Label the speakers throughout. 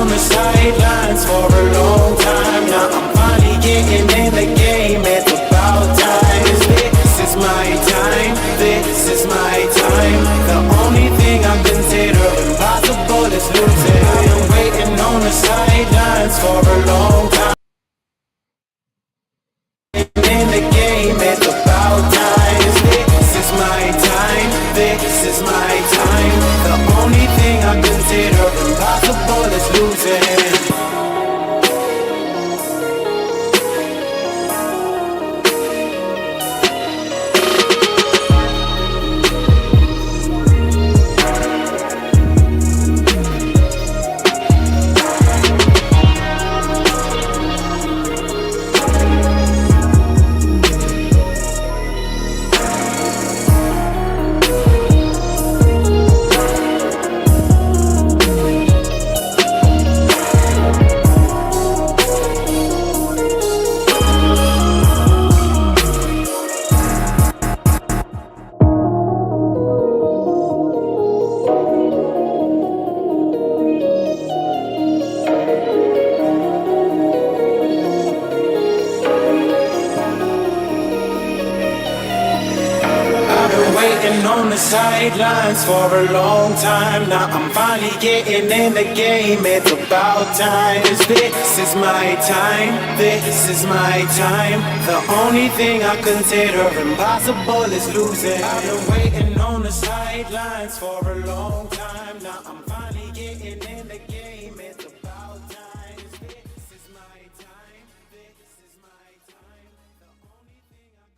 Speaker 1: on the sidelines for a long time. Now I'm finally getting in the game. It's about time. This is my time. This is my time. The only thing I consider impossible is losing. I've been waiting on the sidelines for a long time. In the game, it's about time. This is my time. This is my time. The only thing I consider impossible is losing. On the sidelines for a long time. Now I'm finally getting in the game. It's about time. This is my time. This is my time. The only thing I consider impossible is losing. I've been waiting on the sidelines for a long time. Now I'm finally getting in the game. It's about time. This is my time. This is my time. The only thing I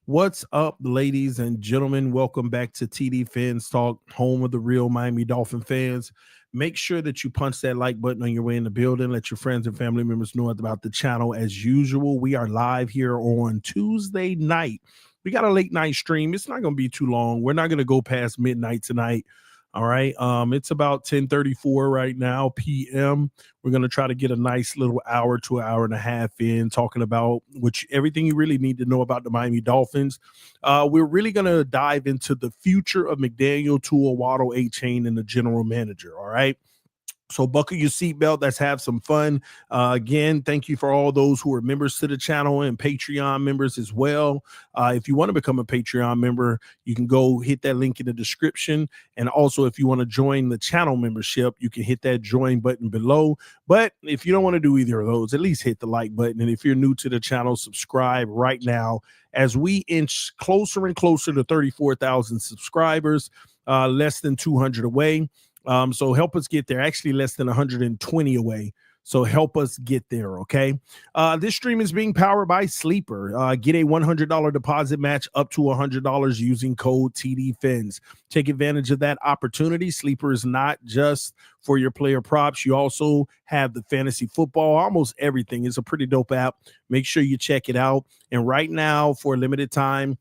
Speaker 2: What's up, ladies and gentlemen? Welcome back to TD PHINS Talk, home of the real Miami Dolphin fans. Make sure that you punch that like button on your way in the building. Let your friends and family members know about the channel. As usual, we are live here on Tuesday night. We got a late night stream. It's not going to be too long. We're not going to go past midnight tonight. All right. It's about 10:34 right now p.m. We're going to try to get a nice little hour to an hour and a half in talking about everything you really need to know about the Miami Dolphins. We're really going to dive into the future of McDaniel, Tua, Waddle, Achane, and the general manager. All right. So buckle your seatbelt. Let's have some fun. Again, thank you for all those who are members to the channel and Patreon members as well. If you want to become a Patreon member, you can go hit that link in the description. And also, if you want to join the channel membership, you can hit that join button below. But if you don't want to do either of those, at least hit the like button. And if you're new to the channel, subscribe right now as we inch closer and closer to 34,000 subscribers, less than 200 away. So help us get there. Actually, less than 120 away. So help us get there, okay? This stream is being powered by Sleeper. Get a $100 deposit match up to $100 using code TDPHINS. Take advantage of that opportunity. Sleeper is not just for your player props. You also have the fantasy football, almost everything. It's a pretty dope app. Make sure you check it out. And right now, for a limited time,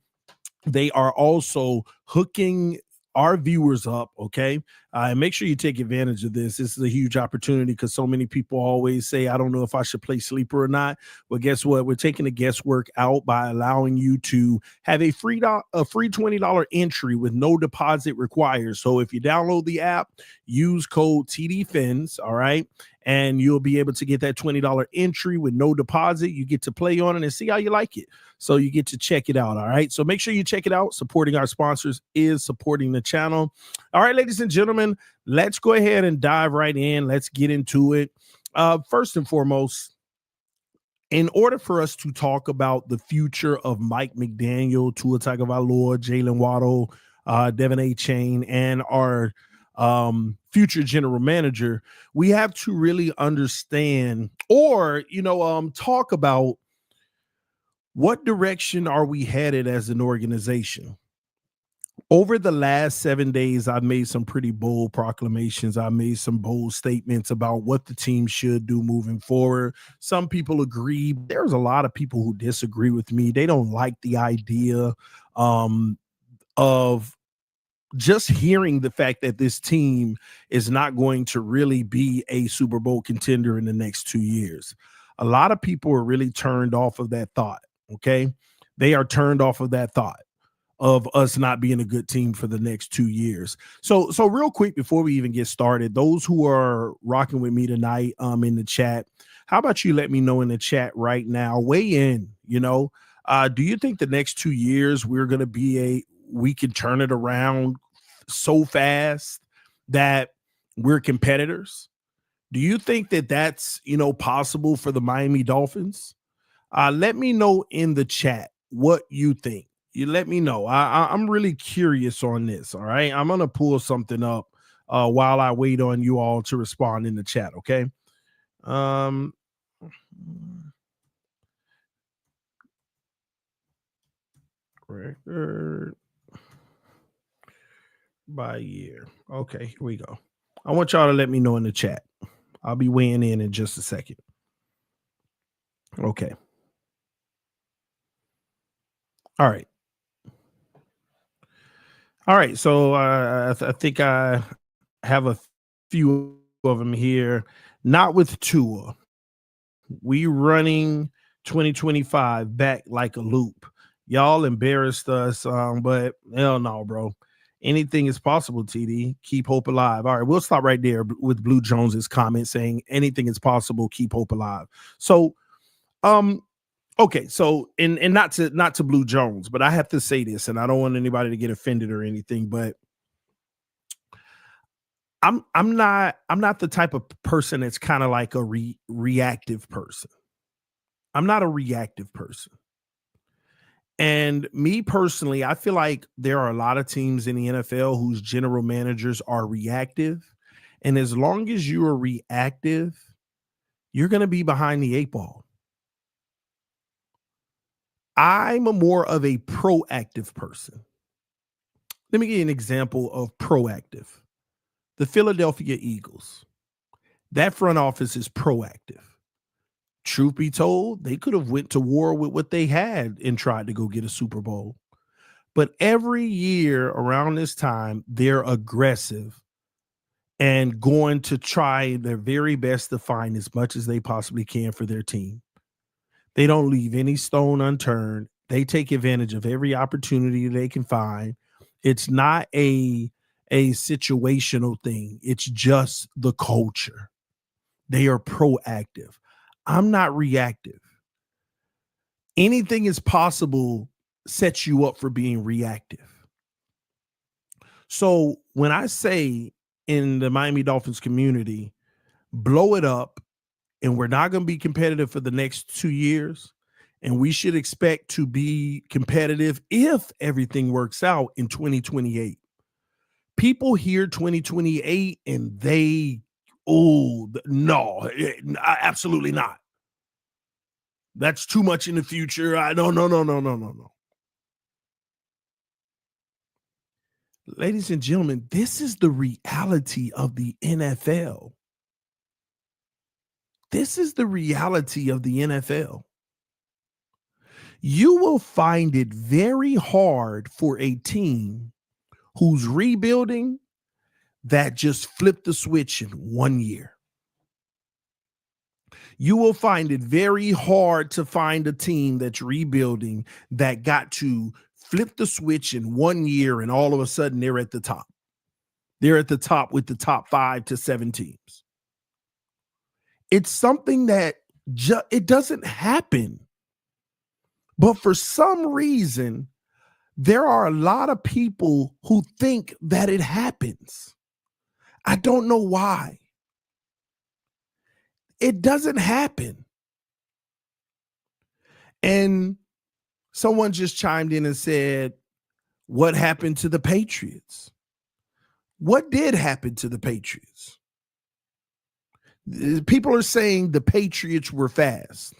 Speaker 2: they are also hooking our viewers up, okay? And make sure you take advantage of this. This is a huge opportunity because so many people always say, I don't know if I should play Sleeper or not. Well, guess what? We're taking the guesswork out by allowing you to have a free $20 entry with no deposit required. So if you download the app, use code TDPHINS, all right? And you'll be able to get that $20 entry with no deposit. You get to play on it and see how you like it. So you get to check it out, all right? So make sure you check it out. Supporting our sponsors is supporting the channel. All right, ladies and gentlemen, let's go ahead and dive right in. Let's get into it. First and foremost, in order for us to talk about the future of Mike McDaniel, Tua Tagovailoa, Jalen Waddle, Devin Achane, and our future general manager, we have to really understand or, talk about what direction are we headed as an organization. Over the last 7 days, I've made some pretty bold proclamations. I made some bold statements about what the team should do moving forward. Some people agree. There's a lot of people who disagree with me. They don't like the idea of just hearing the fact that this team is not going to really be a Super Bowl contender in the next 2 years, a lot of people are really turned off of that thought. Okay. They are turned off of that thought of us not being a good team for the next 2 years. So real quick before we even get started, those who are rocking with me tonight in the chat, how about you let me know in the chat right now? Weigh in, do you think the next 2 years we can turn it around so fast that we're competitors? Do you think that that's, possible for the Miami Dolphins? Let me know in the chat what you think. You let me know. I'm really curious on this. All right. I'm going to pull something up while I wait on you all to respond in the chat. Okay. Um, record by year. Okay. Here we go. I want y'all to let me know in the chat. I'll be weighing in just a second. Okay. All right. All right. So I think I have a few of them here. Not with Tua. We running 2025 back like a loop. Y'all embarrassed us, but hell no, bro. Anything is possible, TD. Keep hope alive. All right, we'll stop right there with Blue Jones's comment saying anything is possible, keep hope alive. So, okay, so and not to Blue Jones, but I have to say this, and I don't want anybody to get offended or anything, but I'm not the type of person that's kind of like a reactive person. I'm not a reactive person. And me personally, I feel like there are a lot of teams in the NFL whose general managers are reactive. And as long as you are reactive, you're going to be behind the eight ball. I'm a more of a proactive person. Let me give you an example of proactive. The Philadelphia Eagles. That front office is proactive. Truth be told, they could have went to war with what they had and tried to go get a Super Bowl. But every year around this time, they're aggressive and going to try their very best to find as much as they possibly can for their team. They don't leave any stone unturned. They take advantage of every opportunity they can find. It's not a situational thing. It's just the culture. They are proactive. I'm not reactive. Anything is possible sets you up for being reactive. So when I say in the Miami Dolphins community, blow it up, and we're not going to be competitive for the next 2 years, and we should expect to be competitive if everything works out in 2028. People hear 2028 and they, oh, no, absolutely not. That's too much in the future. No. Ladies and gentlemen, this is the reality of the NFL. This is the reality of the NFL. You will find it very hard for a team who's rebuilding that just flipped the switch in 1 year. You will find it very hard to find a team that's rebuilding that got to flip the switch in 1 year and all of a sudden they're at the top. They're at the top with the top 5 to 7 teams. It's something that it doesn't happen. But for some reason, there are a lot of people who think that it happens. I don't know why. It doesn't happen. And someone just chimed in and said, what happened to the Patriots? What did happen to the Patriots? People are saying the Patriots were fast.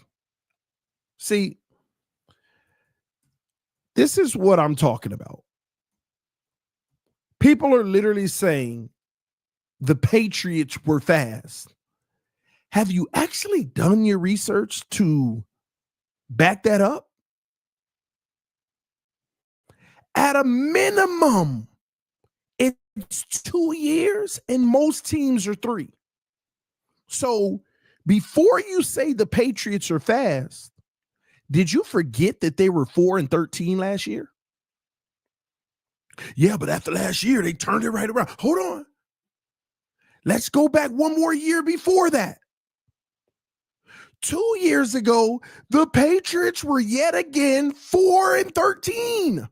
Speaker 2: See, this is what I'm talking about. People are literally saying the Patriots were fast. Have you actually done your research to back that up? At a minimum, It's 2 years, and most teams are 3. So before you say the Patriots are fast, did you forget that they were 4-13 last year? Yeah, but after last year, they turned it right around. Hold on. Let's go back one more year before that. 2 years ago, the Patriots were yet again 4-13.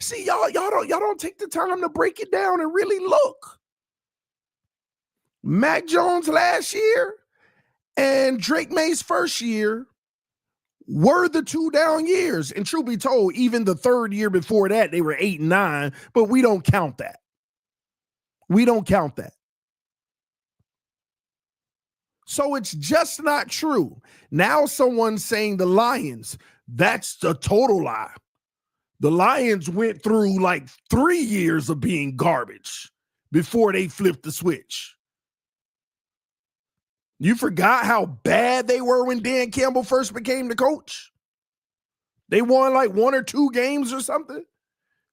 Speaker 2: See, y'all don't take the time to break it down and really look. Mac Jones last year and Drake May's first year were the 2 down years. And truth be told, even the third year before that, they were 8-9, but we don't count that. We don't count that. So it's just not true. Now someone's saying the Lions, that's a total lie. The Lions went through like 3 years of being garbage before they flipped the switch. You forgot how bad they were when Dan Campbell first became the coach? They won like 1 or 2 games or something.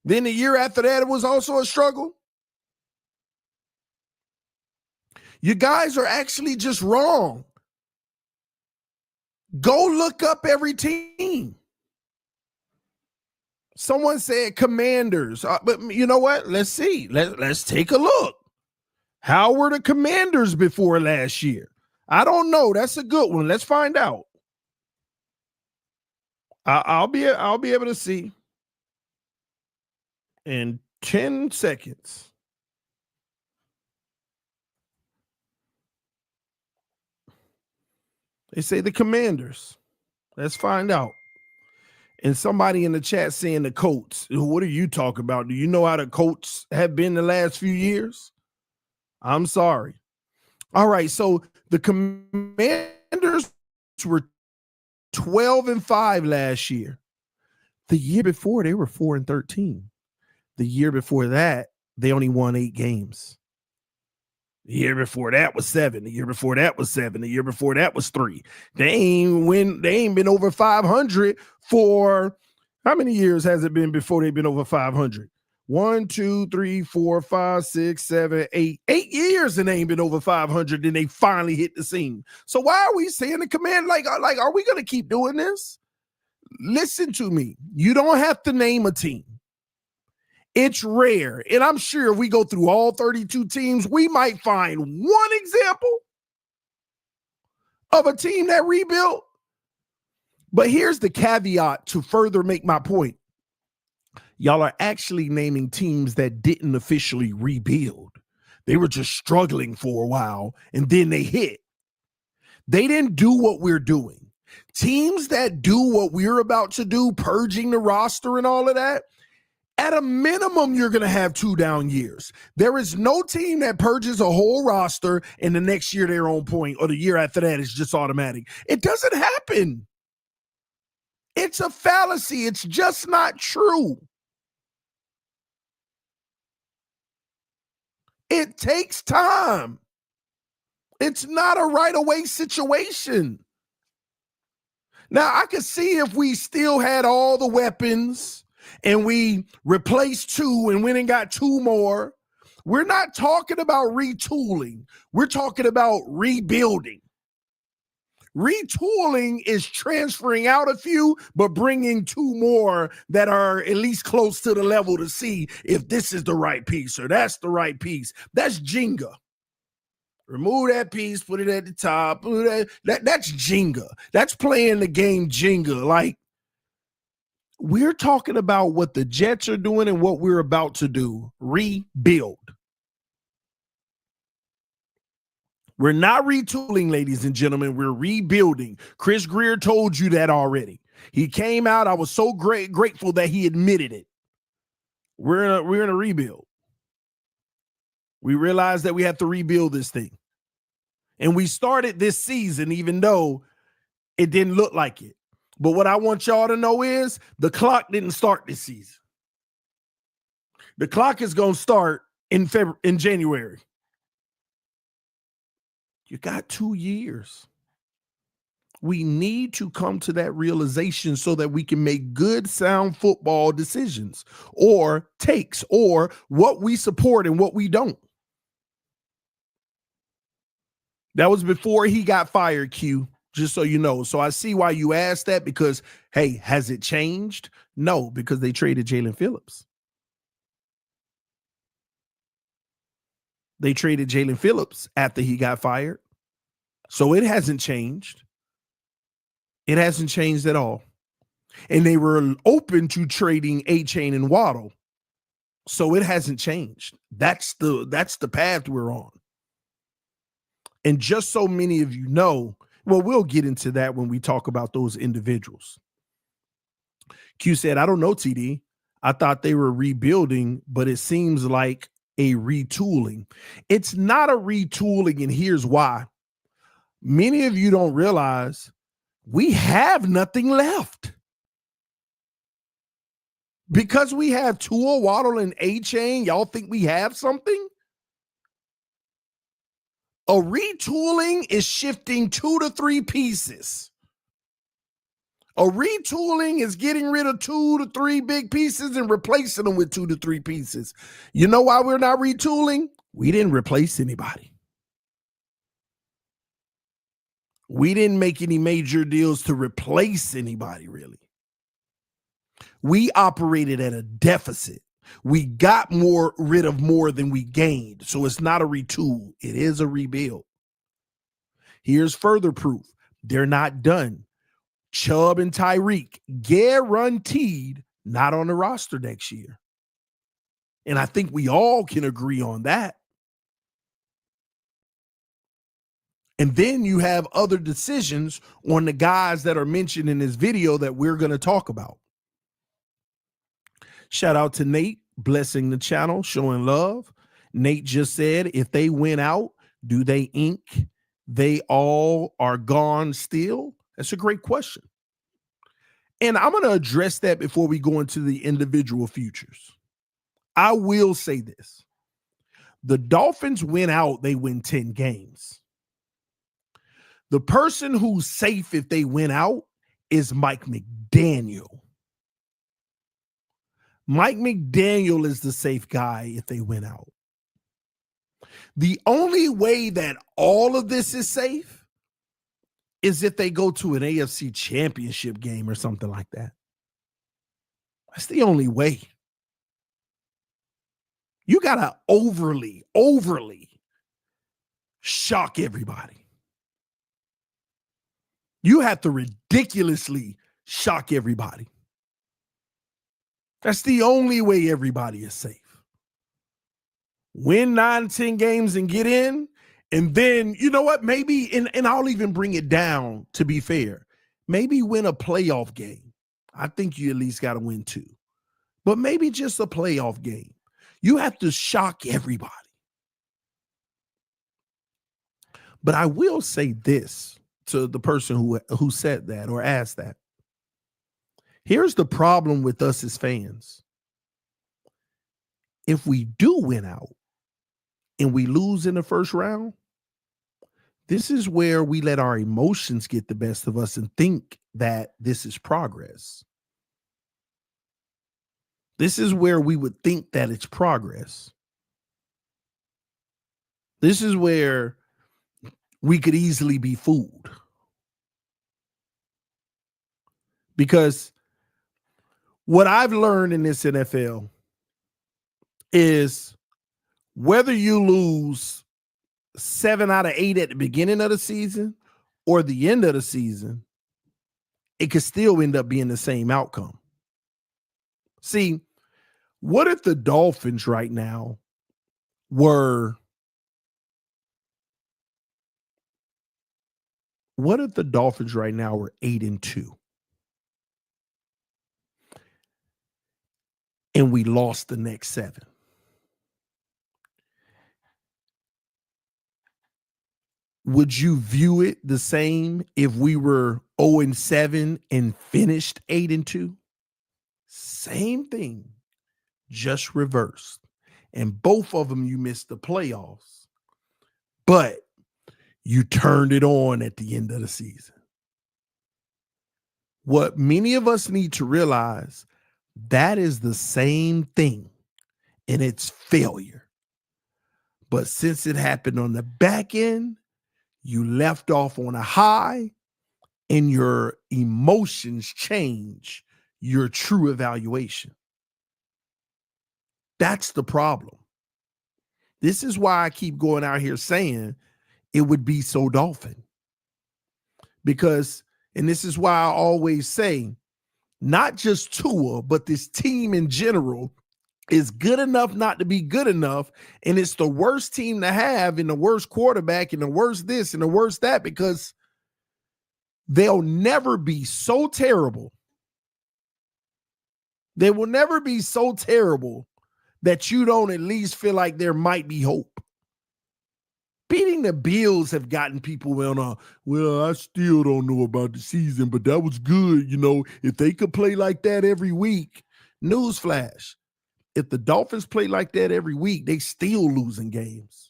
Speaker 2: Then the year after that, it was also a struggle. You guys are actually just wrong. Go look up every team. Someone said Commanders, but you know what? Let's see. Let's take a look. How were the Commanders before last year? I don't know. That's a good one. Let's find out. I'll be able to see in 10 seconds. They say the Commanders. Let's find out. And somebody in the chat saying the Colts. What are you talking about? Do you know how the Colts have been the last few years? I'm sorry. All right, so the Commanders were 12-5 last year. The year before, they were 4-13. The year before that, they only won 8 games. The year before that was 7. The year before that was 7. The year before that was 3. They ain't been over 500 for how many years has it been before they've been over 500? 1, 2, 3, 4, 5, 6, 7, 8. 8 years and they ain't been over 500. Then they finally hit the scene. So why are we saying the command? Like, are we going to keep doing this? Listen to me. You don't have to name a team. It's rare. And I'm sure if we go through all 32 teams, we might find one example of a team that rebuilt. But here's the caveat to further make my point. Y'all are actually naming teams that didn't officially rebuild. They were just struggling for a while, and then they hit. They didn't do what we're doing. Teams that do what we're about to do, purging the roster and all of that, at a minimum, you're going to have 2 down years. There is no team that purges a whole roster and the next year they're on point, or the year after that is just automatic. It doesn't happen. It's a fallacy. It's just not true. It takes time. It's not a right-away situation. Now, I could see if we still had all the weapons and we replaced 2 and went and got 2 more. We're not talking about retooling. We're talking about rebuilding. Retooling is transferring out a few, but bringing 2 more that are at least close to the level to see if this is the right piece or that's the right piece. That's Jenga. Remove that piece, put it at the top. That's Jenga. That's playing the game Jenga. Like, we're talking about what the Jets are doing and what we're about to do. Rebuild. We're not retooling, ladies and gentlemen. We're rebuilding. Chris Greer told you that already. He came out. I was so grateful that he admitted it. We're in a rebuild. We realized that we have to rebuild this thing. And we started this season, even though it didn't look like it. But what I want y'all to know is the clock didn't start this season. The clock is going to start in January. You got 2 years. We need to come to that realization so that we can make good, sound football decisions or takes or what we support and what we don't. That was before he got fired, Q, just so you know. So I see why you asked that because, hey, has it changed? No, because they traded Jalen Phillips. They traded Jalen Phillips after he got fired. So it hasn't changed. It hasn't changed at all. And they were open to trading Achane and Waddle. So it hasn't changed. That's the path we're on. And just so many of you know, well, we'll get into that when we talk about those individuals. Q said, I don't know, TD. I thought they were rebuilding, but it seems like a retooling. It's not a retooling, and here's why. Many of you don't realize we have nothing left. Because we have Tua, Waddle, and Achane, y'all think we have something? A retooling is shifting 2 to 3 pieces. A retooling is getting rid of 2 to 3 big pieces and replacing them with 2 to 3 pieces. You know why we're not retooling? We didn't replace anybody. We didn't make any major deals to replace anybody, really. We operated at a deficit. We got rid of more than we gained. So it's not a retool. It is a rebuild. Here's further proof. They're not done. Chubb and Tyreek guaranteed not on the roster next year. And I think we all can agree on that. And then you have other decisions on the guys that are mentioned in this video that we're going to talk about. Shout out to Nate, blessing the channel, showing love. Nate just said, if they win out, do they ink? They all are gone still? That's a great question. And I'm going to address that before we go into the individual futures. I will say this. The Dolphins win out, they win 10 games. The person who's safe if they win out is Mike McDaniel. Mike McDaniel is the safe guy if they win out. The only way that all of this is safe is if they go to an AFC championship game or something like that. That's the only way. You got to overly shock everybody. You have to ridiculously shock everybody. That's the only way everybody is safe. Win 9, 10 games and get in. And then, you know what? Maybe, and I'll even bring it down to be fair. Maybe win a playoff game. I think you at least got to win 2. But maybe just a playoff game. You have to shock everybody. But I will say this to the person who said that or asked that. Here's the problem with us as fans. If we do win out and we lose in the first round, this is where we let our emotions get the best of us and think that this is progress. This is where we would think that it's progress. This is where we could easily be fooled. Because what I've learned in this NFL is whether you lose 7 out of 8 at the beginning of the season or the end of the season, it could still end up being the same outcome. See, what if the Dolphins right now were 8-2? And we lost the next 7. Would you view it the same if we were 0-7 and finished 8-2? Same thing, just reversed. And both of them, you missed the playoffs, but you turned it on at the end of the season. What many of us need to realize, that is the same thing, and it's failure. But since it happened on the back end, you left off on a high, and your emotions change your true evaluation. That's the problem. This is why I keep going out here saying it would be so Dolphin. Because, and this is why I always say, not just Tua, but this team in general is good enough not to be good enough. And it's the worst team to have, and the worst quarterback, and the worst this and the worst that, because they'll never be so terrible. They will never be so terrible that you don't at least feel like there might be hope. Beating the Bills have gotten people well, I still don't know about the season, but that was good. If they could play like that every week, newsflash, if the Dolphins play like that every week, they still losing games.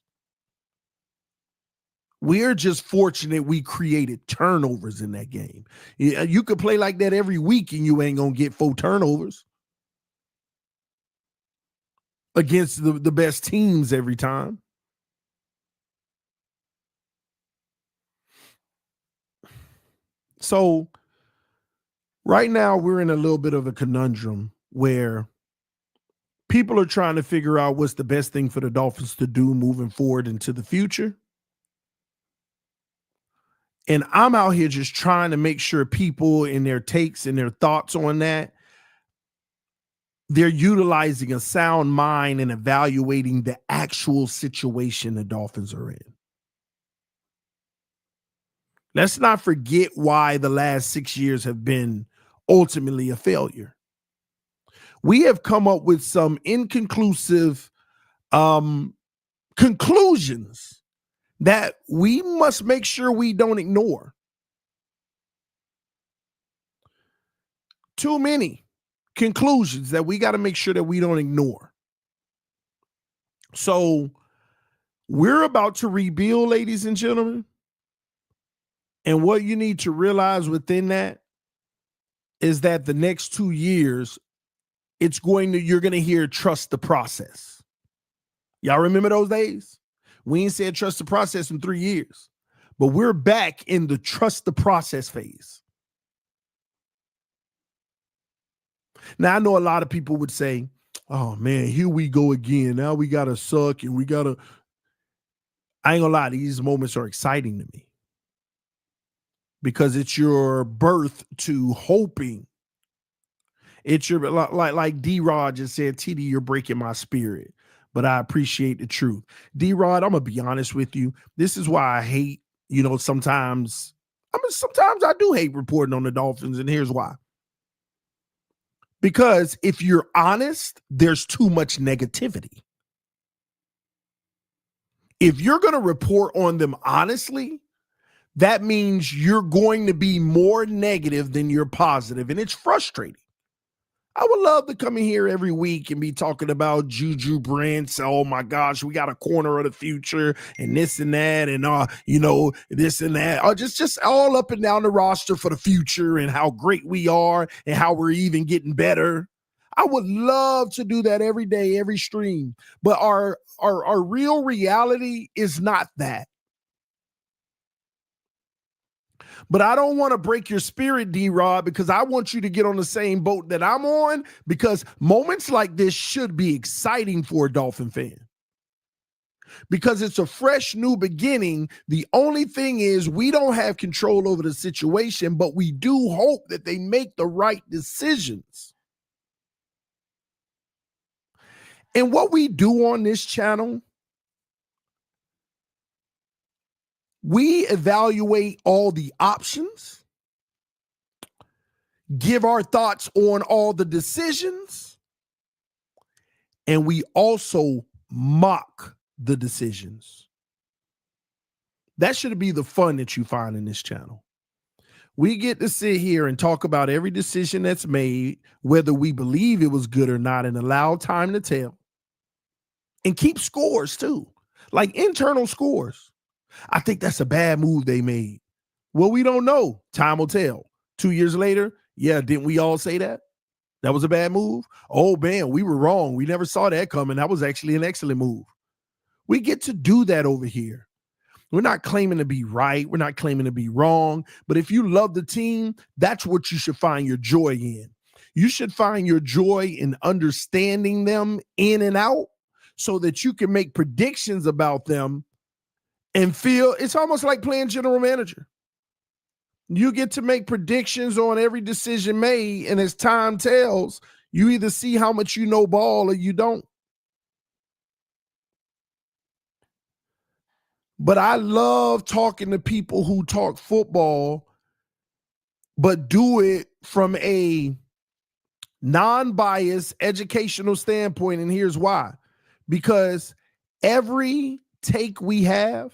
Speaker 2: We're just fortunate we created turnovers in that game. You could play like that every week and you ain't going to get 4 turnovers against the best teams every time. So right now we're in a little bit of a conundrum where people are trying to figure out what's the best thing for the Dolphins to do moving forward into the future. And I'm out here just trying to make sure people in their takes and their thoughts on that, they're utilizing a sound mind and evaluating the actual situation the Dolphins are in. Let's not forget why the last 6 years have been ultimately a failure. We have come up with some inconclusive conclusions that we must make sure we don't ignore. Too many conclusions that we got to make sure that we don't ignore. So we're about to rebuild, ladies and gentlemen. And what you need to realize within that is that the next 2 years, you're going to hear trust the process. Y'all remember those days? We ain't said trust the process in 3 years, but we're back in the trust the process phase. Now, I know a lot of people would say, oh man, here we go again. Now we got to suck and I ain't gonna lie, these moments are exciting to me because it's your birth to hoping. It's your, like D-Rod just said, TD, you're breaking my spirit, but I appreciate the truth. D-Rod, I'm gonna be honest with you. This is why I hate, sometimes I do hate reporting on the Dolphins, and here's why. Because if you're honest, there's too much negativity. If you're going to report on them honestly, that means you're going to be more negative than you're positive, and it's frustrating. I would love to come in here every week and be talking about Juju Brents. Oh my gosh, we got a corner of the future and this and that and this and that. Or just all up and down the roster for the future and how great we are and how we're even getting better. I would love to do that every day, every stream. But our real reality is not that. But I don't want to break your spirit, D-Rod, because I want you to get on the same boat that I'm on, because moments like this should be exciting for a Dolphin fan. Because it's a fresh new beginning. The only thing is we don't have control over the situation, but we do hope that they make the right decisions. And what we do on this channel, we evaluate all the options, give our thoughts on all the decisions, and we also mock the decisions. That should be the fun that you find in this channel. We get to sit here and talk about every decision that's made, whether we believe it was good or not, and allow time to tell. And keep scores too, like internal scores. I think that's a bad move they made. Well, we don't know. Time will tell. 2 years later, Yeah, didn't we all say that? That was a bad move? Oh, man, we were wrong. We never saw that coming. That was actually an excellent move. We get to do that over here. We're not claiming to be right. We're not claiming to be wrong. But if you love the team, that's what you should find your joy in. You should find your joy in understanding them in and out so that you can make predictions about them and feel it's almost like playing general manager. You get to make predictions on every decision made, and as time tells, you either see how much you know ball or you don't. But I love talking to people who talk football, but do it from a non-biased educational standpoint. And here's why. Because every take we have,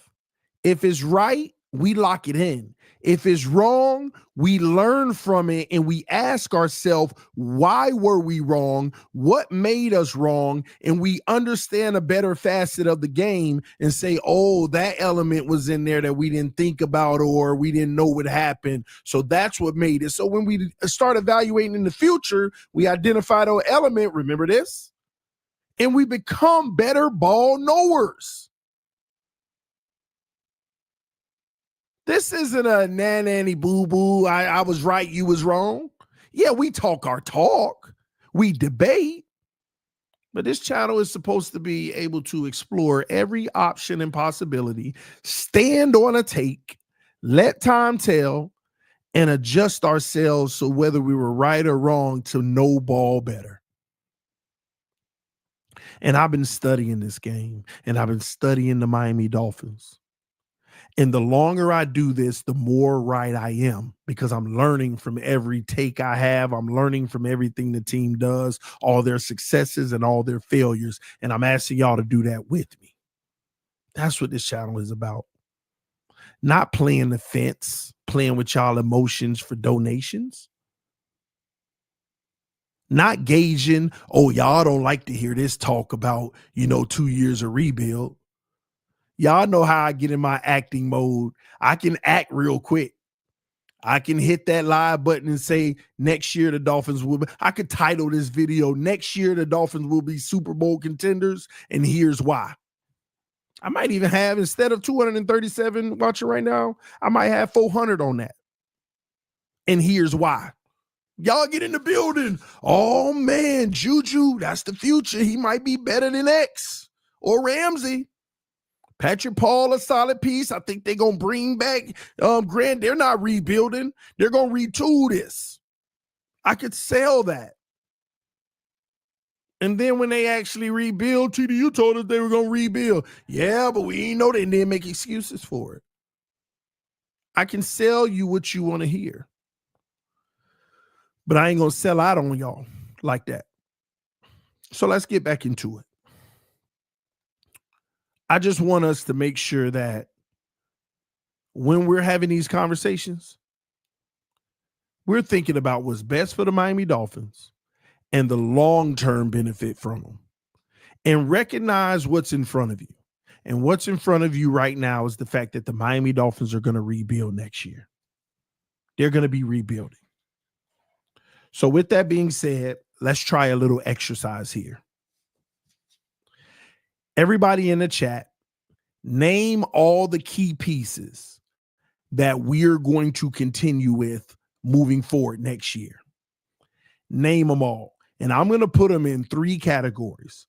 Speaker 2: if it's right, we lock it in. If it's wrong, we learn from it and we ask ourselves, why were we wrong? What made us wrong? And we understand a better facet of the game and say, oh, that element was in there that we didn't think about or we didn't know would happen. So that's what made it. So when we start evaluating in the future, we identify the element, remember this, and we become better ball knowers. This isn't a nanny boo boo. I was right, you was wrong. Yeah, we talk our talk, we debate, but this channel is supposed to be able to explore every option and possibility, stand on a take, let time tell, and adjust ourselves so whether we were right or wrong to know ball better. And I've been studying this game, and I've been studying the Miami Dolphins. And the longer I do this, the more right I am because I'm learning from every take I have. I'm learning from everything the team does, all their successes and all their failures. And I'm asking y'all to do that with me. That's what this channel is about. Not playing the fence, playing with y'all emotions for donations. Not gauging, oh, y'all don't like to hear this talk about, 2 years of rebuild. Y'all know how I get in my acting mode. I can act real quick. I can hit that live button and say, next year the Dolphins will be. I could title this video, next year the Dolphins will be Super Bowl contenders, and here's why. I might even have, instead of 237 watching right now, I might have 400 on that. And here's why. Y'all get in the building. Oh, man, Juju, that's the future. He might be better than X or Ramsey. Patrick Paul, a solid piece. I think they're going to bring back Grant. They're not rebuilding. They're going to retool this. I could sell that. And then when they actually rebuild, TD, you told us they were going to rebuild. Yeah, but we didn't know they didn't make excuses for it. I can sell you what you want to hear. But I ain't going to sell out on y'all like that. So let's get back into it. I just want us to make sure that when we're having these conversations, we're thinking about what's best for the Miami Dolphins and the long-term benefit from them. And recognize what's in front of you. And what's in front of you right now is the fact that the Miami Dolphins are going to rebuild next year. They're going to be rebuilding. So with that being said, let's try a little exercise here. Everybody in the chat, name all the key pieces that we're going to continue with moving forward next year. Name them all. And I'm going to put them in 3 categories.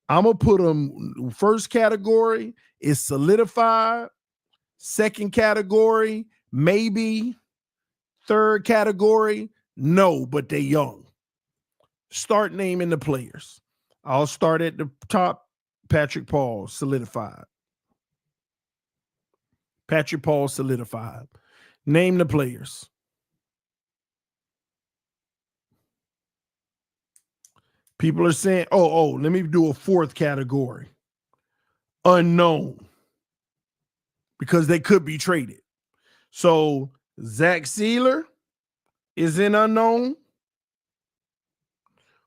Speaker 2: I'm going to put them, first category is solidified. Second category, maybe. Third category, no, but they're young. Start naming the players. I'll start at the top. Patrick Paul, solidified. Patrick Paul, solidified. Name the players. People are saying, let me do a 4th category. Unknown. Because they could be traded. So Zach Sealer is in unknown.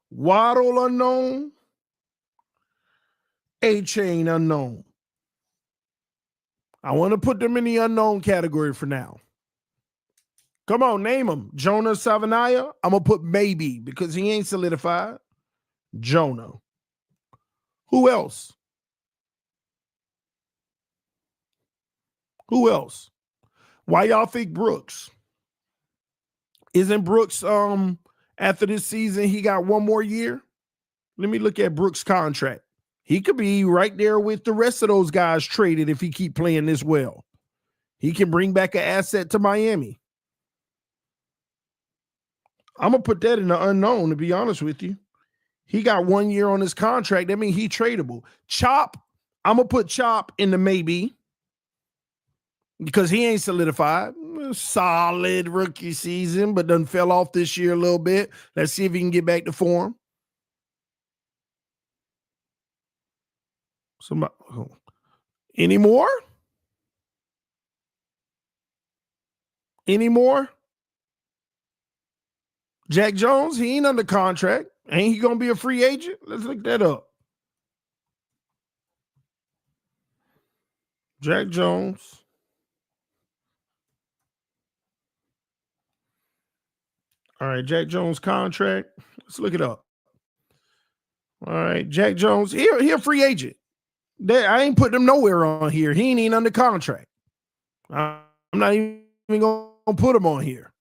Speaker 2: Waddle unknown. Achane unknown. I want to put them in the unknown category for now. Come on, name him. Jonah Savanaya. I'm going to put maybe because he ain't solidified. Jonah. Who else? Who else? Why y'all think Brooks? Isn't Brooks after this season he got one more year? Let me look at Brooks' contract. He could be right there with the rest of those guys traded if he keep playing this well. He can bring back an asset to Miami. I'm going to put that in the unknown, to be honest with you. He got 1 year on his contract. That means he tradable. Chop, I'm going to put Chop in the maybe because he ain't solidified. Solid rookie season, but done fell off this year a little bit. Let's see if he can get back to form. Somebody, any more? Any more? Jack Jones, he ain't under contract. Ain't he going to be a free agent? Let's look that up. Jack Jones. All right, Jack Jones contract. Let's look it up. All right, Jack Jones, he a free agent. I ain't putting him nowhere on here. He ain't even under contract. I'm not even going to put him on here.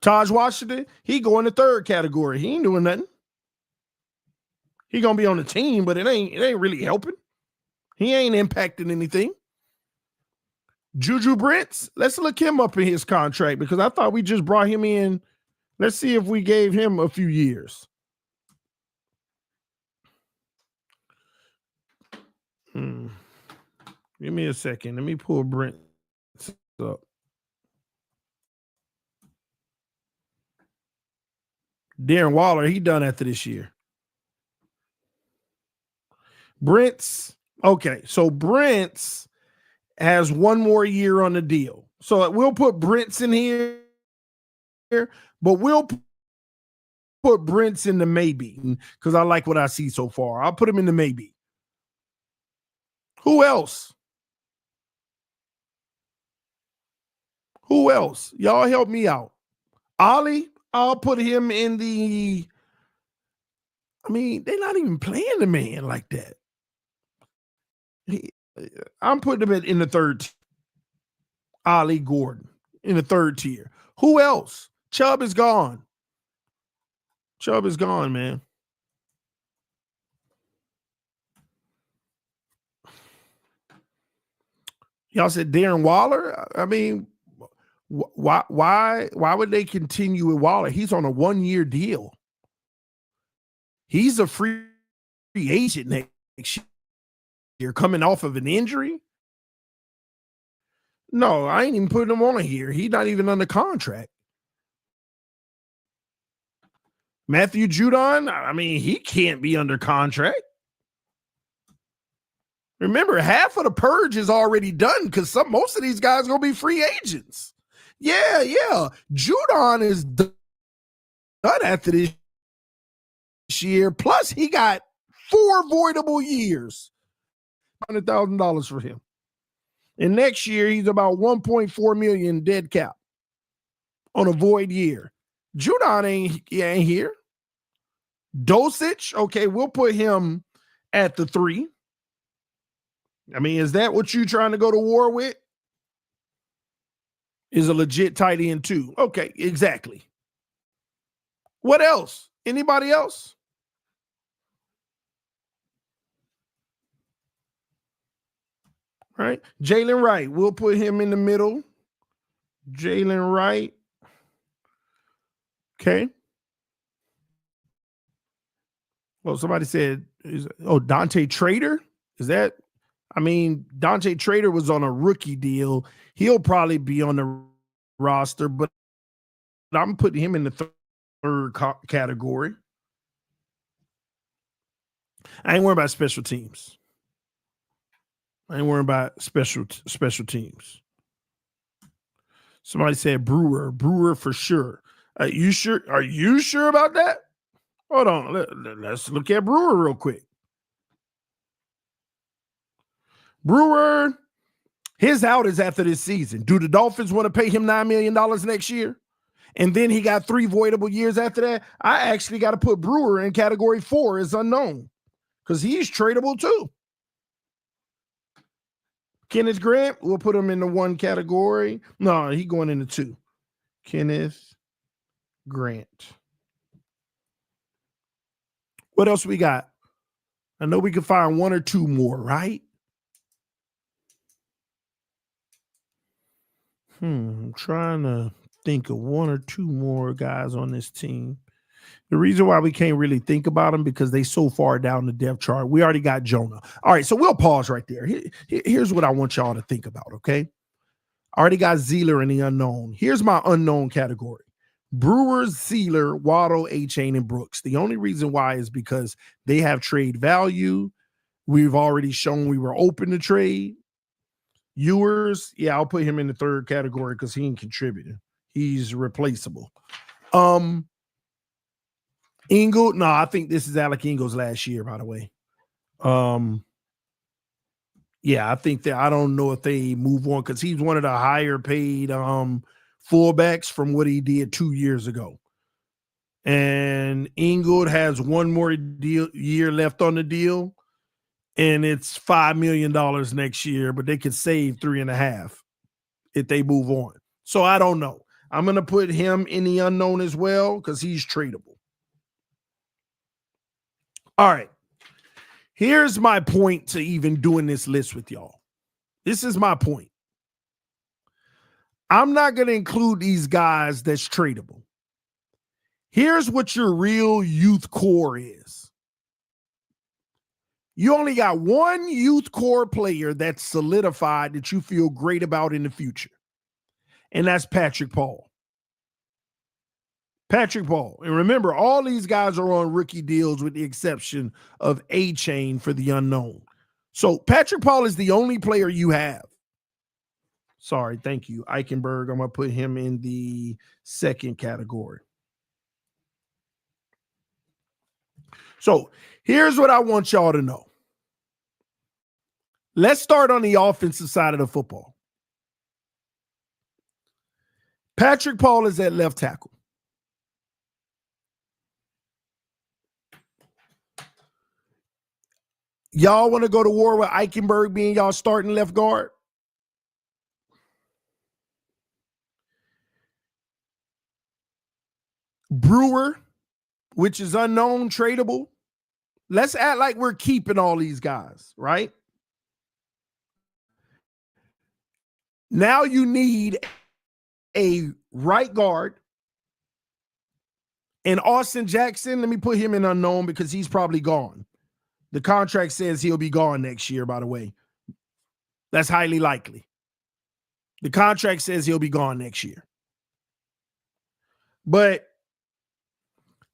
Speaker 2: Taj Washington, he go in the third category. He ain't doing nothing. He gonna be on the team, but it ain't really helping. He ain't impacting anything. Juju Brents, let's look him up in his contract because I thought we just brought him in. Let's see if we gave him a few years. Give me a second. Let me pull Brent up. Darren Waller, he done after this year. Brent's, okay, so Brent's has one more year on the deal. So we'll put Brent's in here, but we'll put Brent's in the maybe because I like what I see so far. I'll put him in the maybe. Who else? Who else? Y'all help me out. Ollie, I'll put him in the, I mean, they're not even playing the man like that. I'm putting him in the third. Ollie Gordon in the third tier. Who else? Chubb is gone. Chubb is gone, man. Y'all said Darren Waller? I mean, why would they continue with Waller? He's on a 1 year deal. He's a free agent next year coming off of an injury. No, I ain't even putting him on here. He's not even under contract. Matthew Judon, I mean, he can't be under contract. Remember, half of the purge is already done because most of these guys are going to be free agents. Yeah. Judon is done after this year. Plus, he got 4 voidable years. $100,000 for him. And next year, he's about 1.4 million dead cap on a void year. Judon ain't here. Dosich, okay, we'll put him at the 3. I mean, is that what you trying to go to war with? Is a legit tight end 2. Okay, exactly. What else? Anybody else? All right. Jalen Wright, we'll put him in the middle. Jalen Wright. Okay. Well, somebody said, Dante Trader? Is that? I mean, Dante Trader was on a rookie deal. He'll probably be on the roster, but I'm putting him in the third category. I ain't worried about special teams. I ain't worried about special teams. Somebody said Brewer for sure. Are you sure? Are you sure about that? Hold on. Let's look at Brewer real quick. Brewer, His out is after this season. Do the Dolphins want to pay him $9 million next year? And then he got 3 voidable years after that. I actually got to put Brewer in category 4 as unknown because he's tradable too. Kenneth Grant, we'll put him in the 1 category. No, he going into 2. Kenneth Grant. What else we got? I know we can find 1 or 2 more, right? I'm trying to think of 1 or 2 more guys on this team. The reason why we can't really think about them because they so far down the depth chart. We already got Jonah. All right, so we'll pause right there. Here's what I want y'all to think about, okay? I already got Zealer in the unknown. Here's my unknown category. Brewer, Zealer, Waddle, Achane, and Brooks. The only reason why is because they have trade value. We've already shown we were open to trade. Ewers, yeah, I'll put him in the 3rd category because he ain't contributing. He's replaceable. Ingle, no, I think this is Alec Ingles last year, by the way. Yeah, I think that I don't know if they move on because he's one of the higher paid fullbacks from what he did 2 years ago. And Ingold has 1 more year left on the deal. And it's $5 million next year, but they could save 3.5 if they move on. So I don't know. I'm going to put him in the unknown as well because he's tradable. All right. Here's my point to even doing this list with y'all. This is my point. I'm not going to include these guys that's tradable. Here's what your real youth core is. You only got 1 youth core player that's solidified that you feel great about in the future. And that's Patrick Paul. Patrick Paul. And remember, all these guys are on rookie deals with the exception of Achane for the unknown. So Patrick Paul is the only player you have. Sorry, thank you. Eichenberg, I'm going to put him in the 2nd category. So here's what I want y'all to know. Let's start on the offensive side of the football. Patrick Paul is at left tackle. Y'all want to go to war with Eichenberg being y'all starting left guard? Brewer, which is unknown, tradable. Let's act like we're keeping all these guys, right? Now you need a right guard. And Austin Jackson, let me put him in unknown because he's probably gone. The contract says he'll be gone next year, by the way. That's highly likely. The contract says he'll be gone next year. But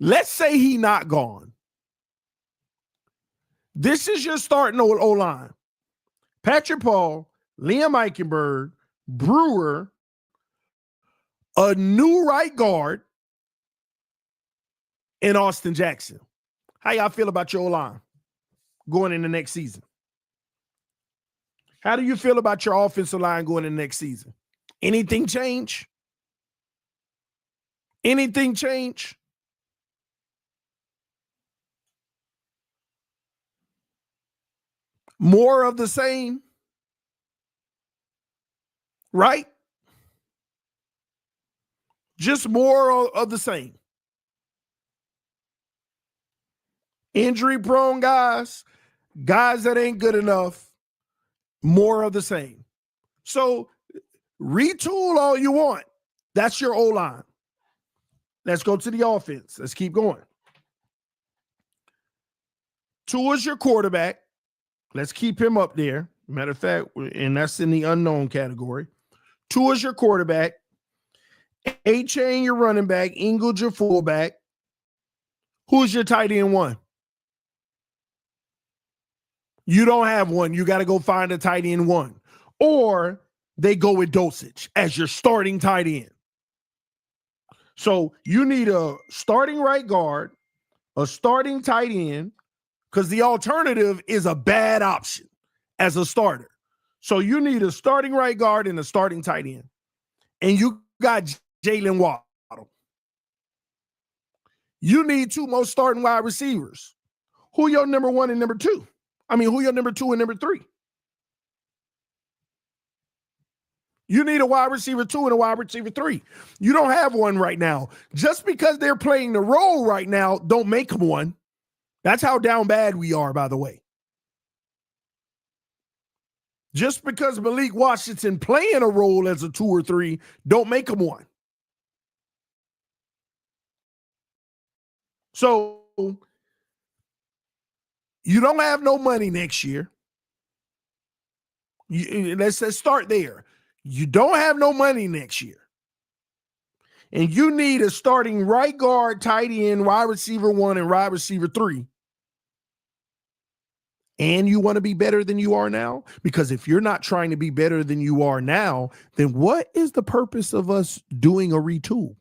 Speaker 2: let's say he's not gone. This is your starting O-line. Patrick Paul, Liam Eichenberg, Brewer, a new right guard, and Austin Jackson. How y'all feel about your O-line going in the next season? How do you feel about your offensive line going in the next season? Anything change? Anything change? More of the same? Right? Just more of the same. Injury prone guys that ain't good enough, more of the same. So retool all you want. That's your O-line. Let's go to the offense. Let's keep going. Tua's your quarterback. Let's keep him up there. Matter of fact, and that's in the unknown category. Tua's your quarterback. Achane your running back. Ingold your fullback. Who's your tight end 1? You don't have one. You got to go find a tight end 1. Or they go with Dosage as your starting tight end. So you need a starting right guard, a starting tight end, because the alternative is a bad option as a starter. So you need a starting right guard and a starting tight end. And you got Jalen Waddle. You need 2 more starting wide receivers. Who your number 1 and number 2? Who your number 2 and number 3? You need a wide receiver 2 and a wide receiver 3. You don't have one right now. Just because they're playing the role right now, don't make them one. That's how down bad we are, by the way. Just because Malik Washington playing a role as a 2 or 3, don't make him one. So you don't have no money next year. Let's start there. You don't have no money next year. And you need a starting right guard, tight end, wide receiver 1, and wide receiver 3. And you want to be better than you are now? Because if you're not trying to be better than you are now, then what is the purpose of us doing a retool?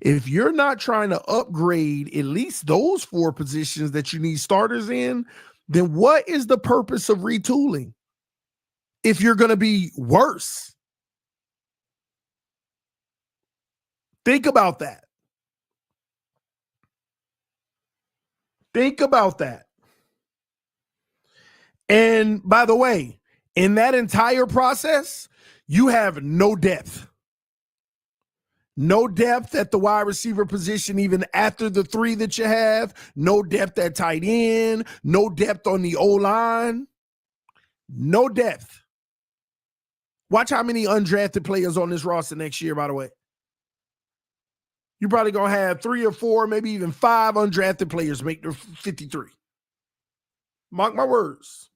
Speaker 2: If you're not trying to upgrade at least those 4 positions that you need starters in, then what is the purpose of retooling? If you're going to be worse. Think about that. Think about that. And by the way, in that entire process, you have no depth. No depth at the wide receiver position, even after the 3 that you have. No depth at tight end. No depth on the O-line. No depth. Watch how many undrafted players on this roster next year, by the way. You're probably going to have 3 or 4, maybe even 5 undrafted players make the 53. Mark my words.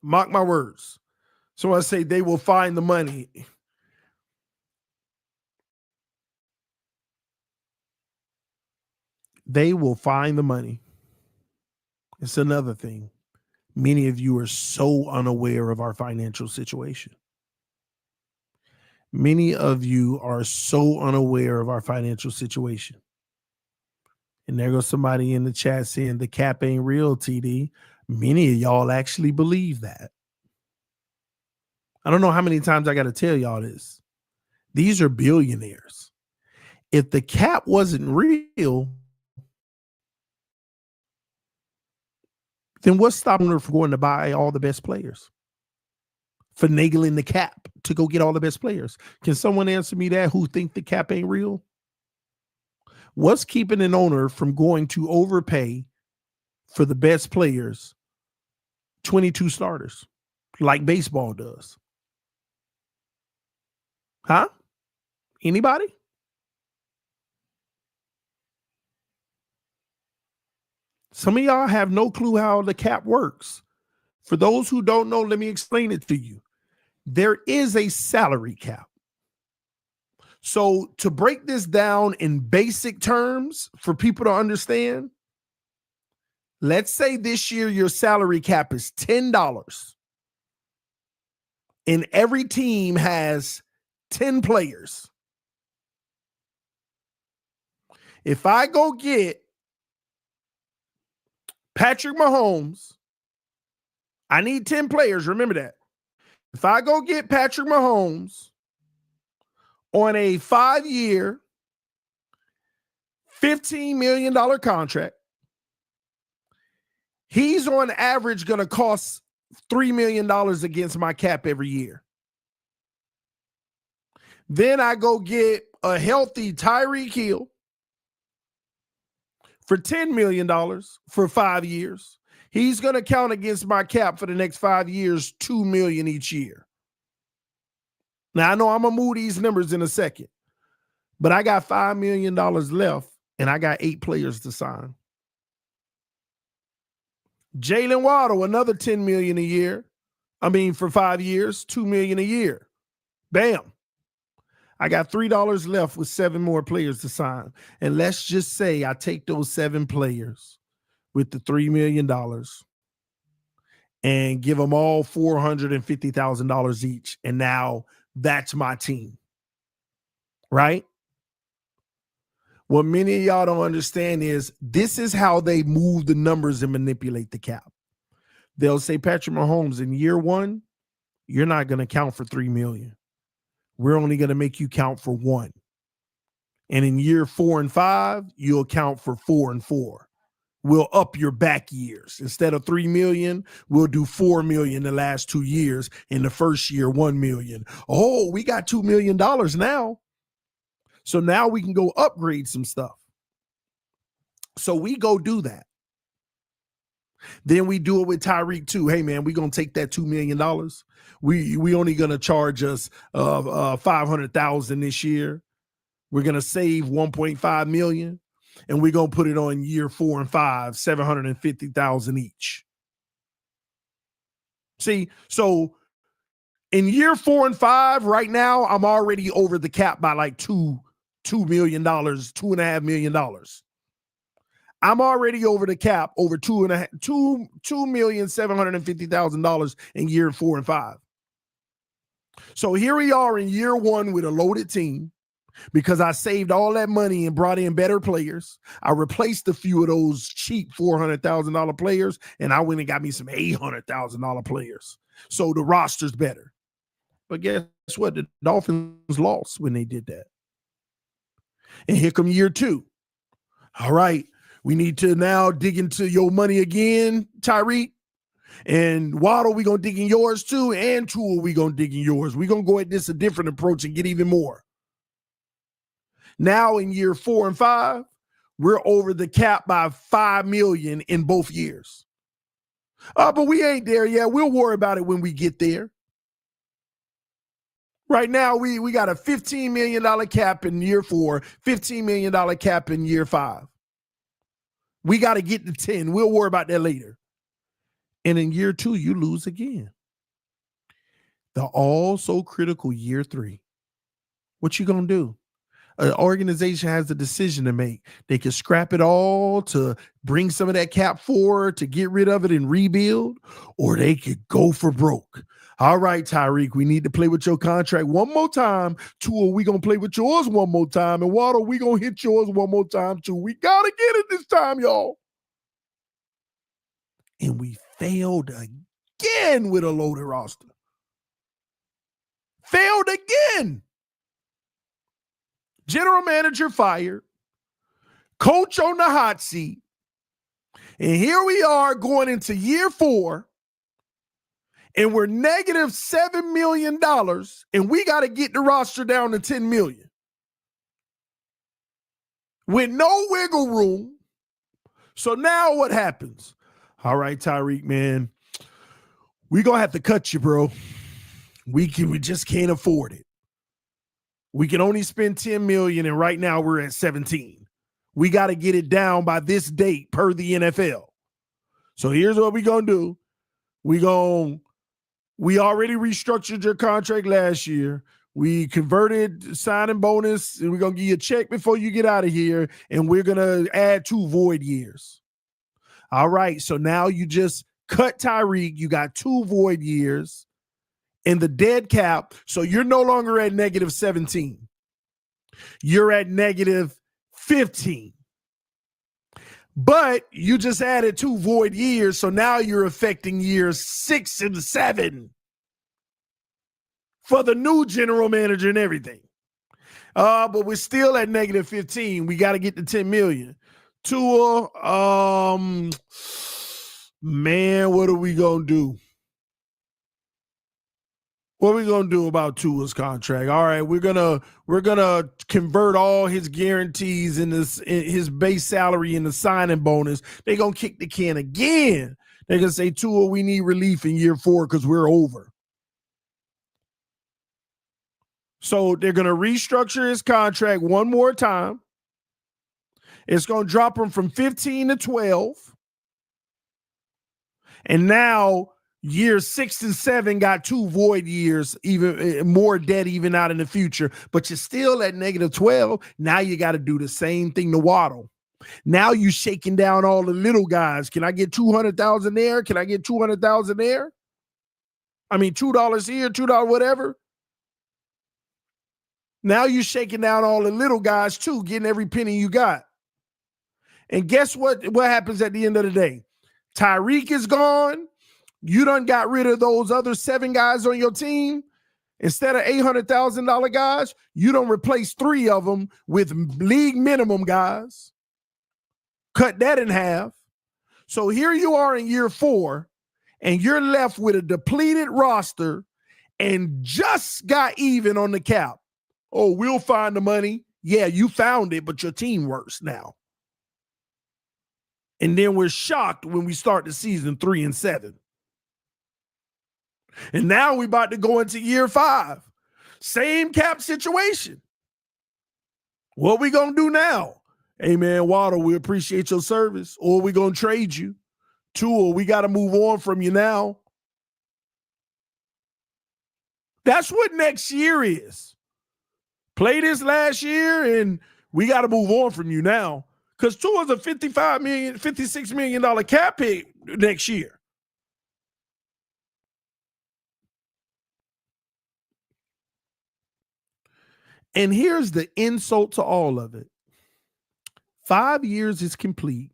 Speaker 2: Mark my words. So I say they will find the money. They will find the money. It's another thing. Many of you are so unaware of our financial situation. Many of you are so unaware of our financial situation. And there goes somebody in the chat saying the cap ain't real, TD. Many of y'all actually believe that. I don't know how many times I got to tell y'all this. These are billionaires. If the cap wasn't real, then what's stopping her from going to buy all the best players? Finagling the cap to go get all the best players. Can someone answer me that who think the cap ain't real? What's keeping an owner from going to overpay for the best players, 22 starters, like baseball does? Huh? Anybody? Some of y'all have no clue how the cap works. For those who don't know, let me explain it to you. There is a salary cap. So to break this down in basic terms for people to understand, let's say this year your salary cap is $10 and every team has 10 players. If I go get Patrick Mahomes, I need 10 players. Remember that. If I go get Patrick Mahomes on a 5-year, $15 million contract, he's on average going to cost $3 million against my cap every year. Then I go get a healthy Tyreek Hill for $10 million for 5 years. He's going to count against my cap for the next 5 years, $2 million each year. Now, I know I'm going to move these numbers in a second, but I got $5 million left, and I got 8 players to sign. Jalen Waddle, another $10 million a year. For 5 years, $2 million a year. Bam. I got $3 left with 7 more players to sign. And let's just say I take those 7 players with the $3 million and give them all $450,000 each. And now that's my team. Right? What many of y'all don't understand is this is how they move the numbers and manipulate the cap. They'll say, Patrick Mahomes, in year one, you're not going to count for 3 million. We're only going to make you count for 1. And in year 4 and 5, you'll count for 4 and 4. We'll up your back years. Instead of 3 million, we'll do 4 million the last 2 years. In the first year, 1 million. Oh, we got $2 million now. So now we can go upgrade some stuff. So we go do that. Then we do it with Tyreek too. Hey man, we're gonna take that $2 million. We only gonna charge us $500,000 this year. We're gonna save $1.5 million, and we're gonna put it on year 4 and 5, $750,000 each. See, so in year 4 and 5, right now, I'm already over the cap by like $2 million, $2.5 million. I'm already over the cap over $2,750,000 in year 4 and 5. So here we are in year 1 with a loaded team because I saved all that money and brought in better players. I replaced a few of those cheap $400,000 players, and I went and got me some $800,000 players. So the roster's better. But guess what? The Dolphins lost when they did that. And here come year 2. All right. We need to now dig into your money again, Tyreek. And Waddle, we're going to dig in yours too. And Tua, we're going to dig in yours. We're going to go at this a different approach and get even more. Now in year 4 and 5, we're over the cap by $5 million in both years. But we ain't there yet. We'll worry about it when we get there. Right now, we got a $15 million cap in year 4, $15 million cap in year 5. We got to get to 10. We'll worry about that later. And in year 2, you lose again. The all-so critical year 3. What you going to do? An organization has a decision to make. They can scrap it all to bring some of that cap forward to get rid of it and rebuild, or they could go for broke. All right, Tyreek, we need to play with your contract one more time. Tua, we going to play with yours one more time. And Waddle, we going to hit yours one more time too. We got to get it this time, y'all. And we failed again with a loaded roster. Failed again. General manager fired. Coach on the hot seat. And here we are going into year 4. And we're negative $7 million, and we got to get the roster down to $10 million. With no wiggle room. So now what happens? All right, Tyreek, man, we're going to have to cut you, bro. We just can't afford it. We can only spend $10 million, and right now we're at 17. We got to get it down by this date per the NFL. So here's what we're going to do. We already restructured your contract last year. We converted signing bonus, and we're going to give you a check before you get out of here, and we're going to add 2 void years. All right, so now you just cut Tyreek. You got 2 void years in the dead cap, so you're no longer at negative 17. You're at negative 15. But you just added 2 void years, so now you're affecting years 6 and 7 for the new general manager and everything. But we're still at negative 15. We got to get to 10 million. Tua, man, what are we going to do? What are we gonna do about Tua's contract? All right, we're gonna convert all his guarantees in his base salary and the signing bonus. They're gonna kick the can again. They're gonna say, Tua, we need relief in year 4 because we're over. So they're gonna restructure his contract one more time. It's gonna drop him from 15 to 12. And now years 6 and 7 got 2 void years, even more debt even out in the future, but you're still at negative 12. Now you got to do the same thing to Waddle. Now you shaking down all the little guys. Can I get 200,000 there? Can I get 200,000 there? I mean, $2 here, $2 whatever. Now you're shaking down all the little guys too, getting every penny you got. And guess what happens at the end of the day? Tyreek is gone. You done got rid of those other 7 guys on your team. Instead of $800,000 guys, you don't replace 3 of them with league minimum guys. Cut that in half. So here you are in year 4, and you're left with a depleted roster and just got even on the cap. Oh, we'll find the money. Yeah, you found it, but your team worse now. And then we're shocked when we start the season 3-7. And now we're about to go into year 5. Same cap situation. What we going to do now? Hey, man, Waddle, we appreciate your service. Or we going to trade you. Tua, we got to move on from you now. That's what next year is. Play this last year, and we got to move on from you now. Because Tua's a $56 million cap hit next year. And here's the insult to all of it. 5 years is complete.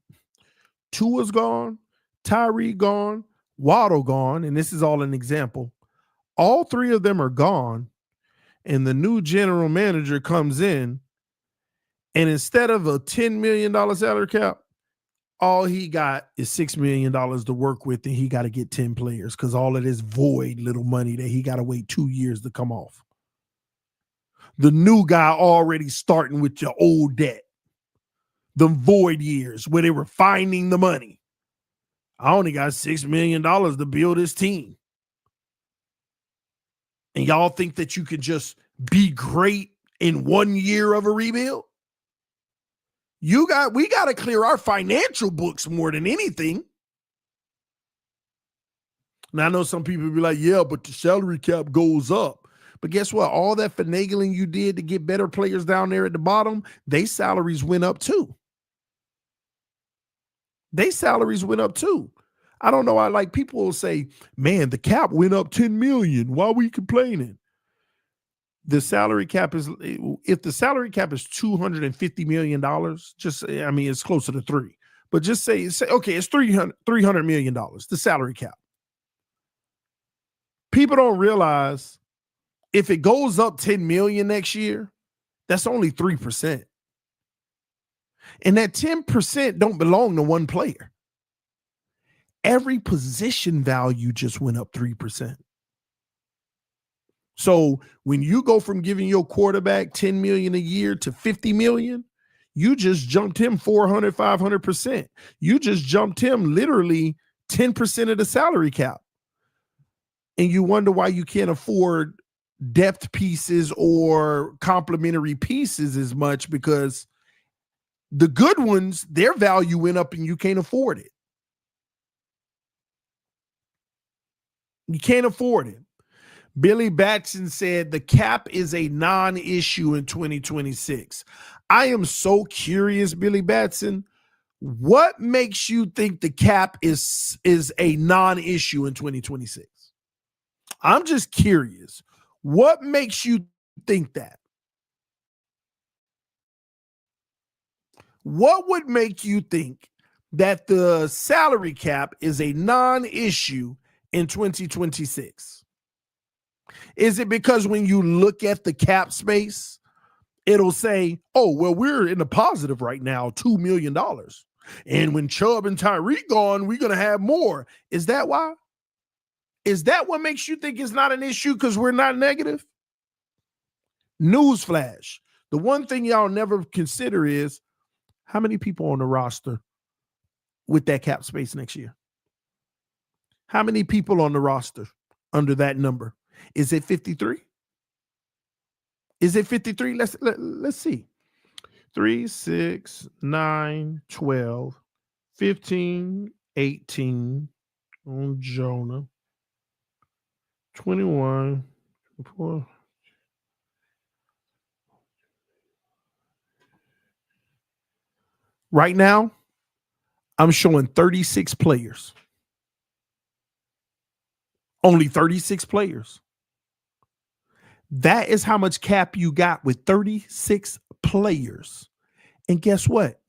Speaker 2: Tua's gone, Tyreek gone, Waddle gone, and this is all an example. All 3 of them are gone, and the new general manager comes in, and instead of a $10 million salary cap, all he got is $6 million to work with, and he got to get 10 players because all of this void little money that he got to wait 2 years to come off. The new guy already starting with your old debt. The void years where they were finding the money. I only got $6 million to build this team. And y'all think that you could just be great in 1 year of a rebuild? We got to clear our financial books more than anything. Now, I know some people be like, yeah, but the salary cap goes up. But guess what? All that finagling you did to get better players down there at the bottom, their salaries went up too. Their salaries went up too. I don't know. People will say, man, the cap went up 10 million. Why are we complaining? The salary cap is, if the salary cap is $250 million, it's closer to 3. But just say okay, it's $300 million, the salary cap. People don't realize if it goes up 10 million next year, that's only 3%. And that 10% don't belong to one player. Every position value just went up 3%. So when you go from giving your quarterback 10 million a year to 50 million, you just jumped him 400, 500%. You just jumped him literally 10% of the salary cap. And you wonder why you can't afford depth pieces or complementary pieces as much, because the good ones, their value went up and you can't afford it. You can't afford it. Billy Batson said the cap is a non-issue in 2026. I am so curious, Billy Batson. What makes you think the cap is a non-issue in 2026? I'm just curious. What makes you think that? What would make you think that the salary cap is a non-issue in 2026? Is it because when you look at the cap space, it'll say, oh, well, we're in the positive right now, $2 million. And when Chubb and Tyreek gone, we're going to have more. Is that why? Is that what makes you think it's not an issue because we're not negative? Newsflash. The one thing y'all never consider is how many people on the roster with that cap space next year? How many people on the roster under that number? Is it 53? Is it 53? Let's see. 3, 6, 9, 12, 15, 18 on Jonah, 21, 24. Right now, I'm showing 36 players. Only 36 players. That is how much cap you got with 36 players. And guess what?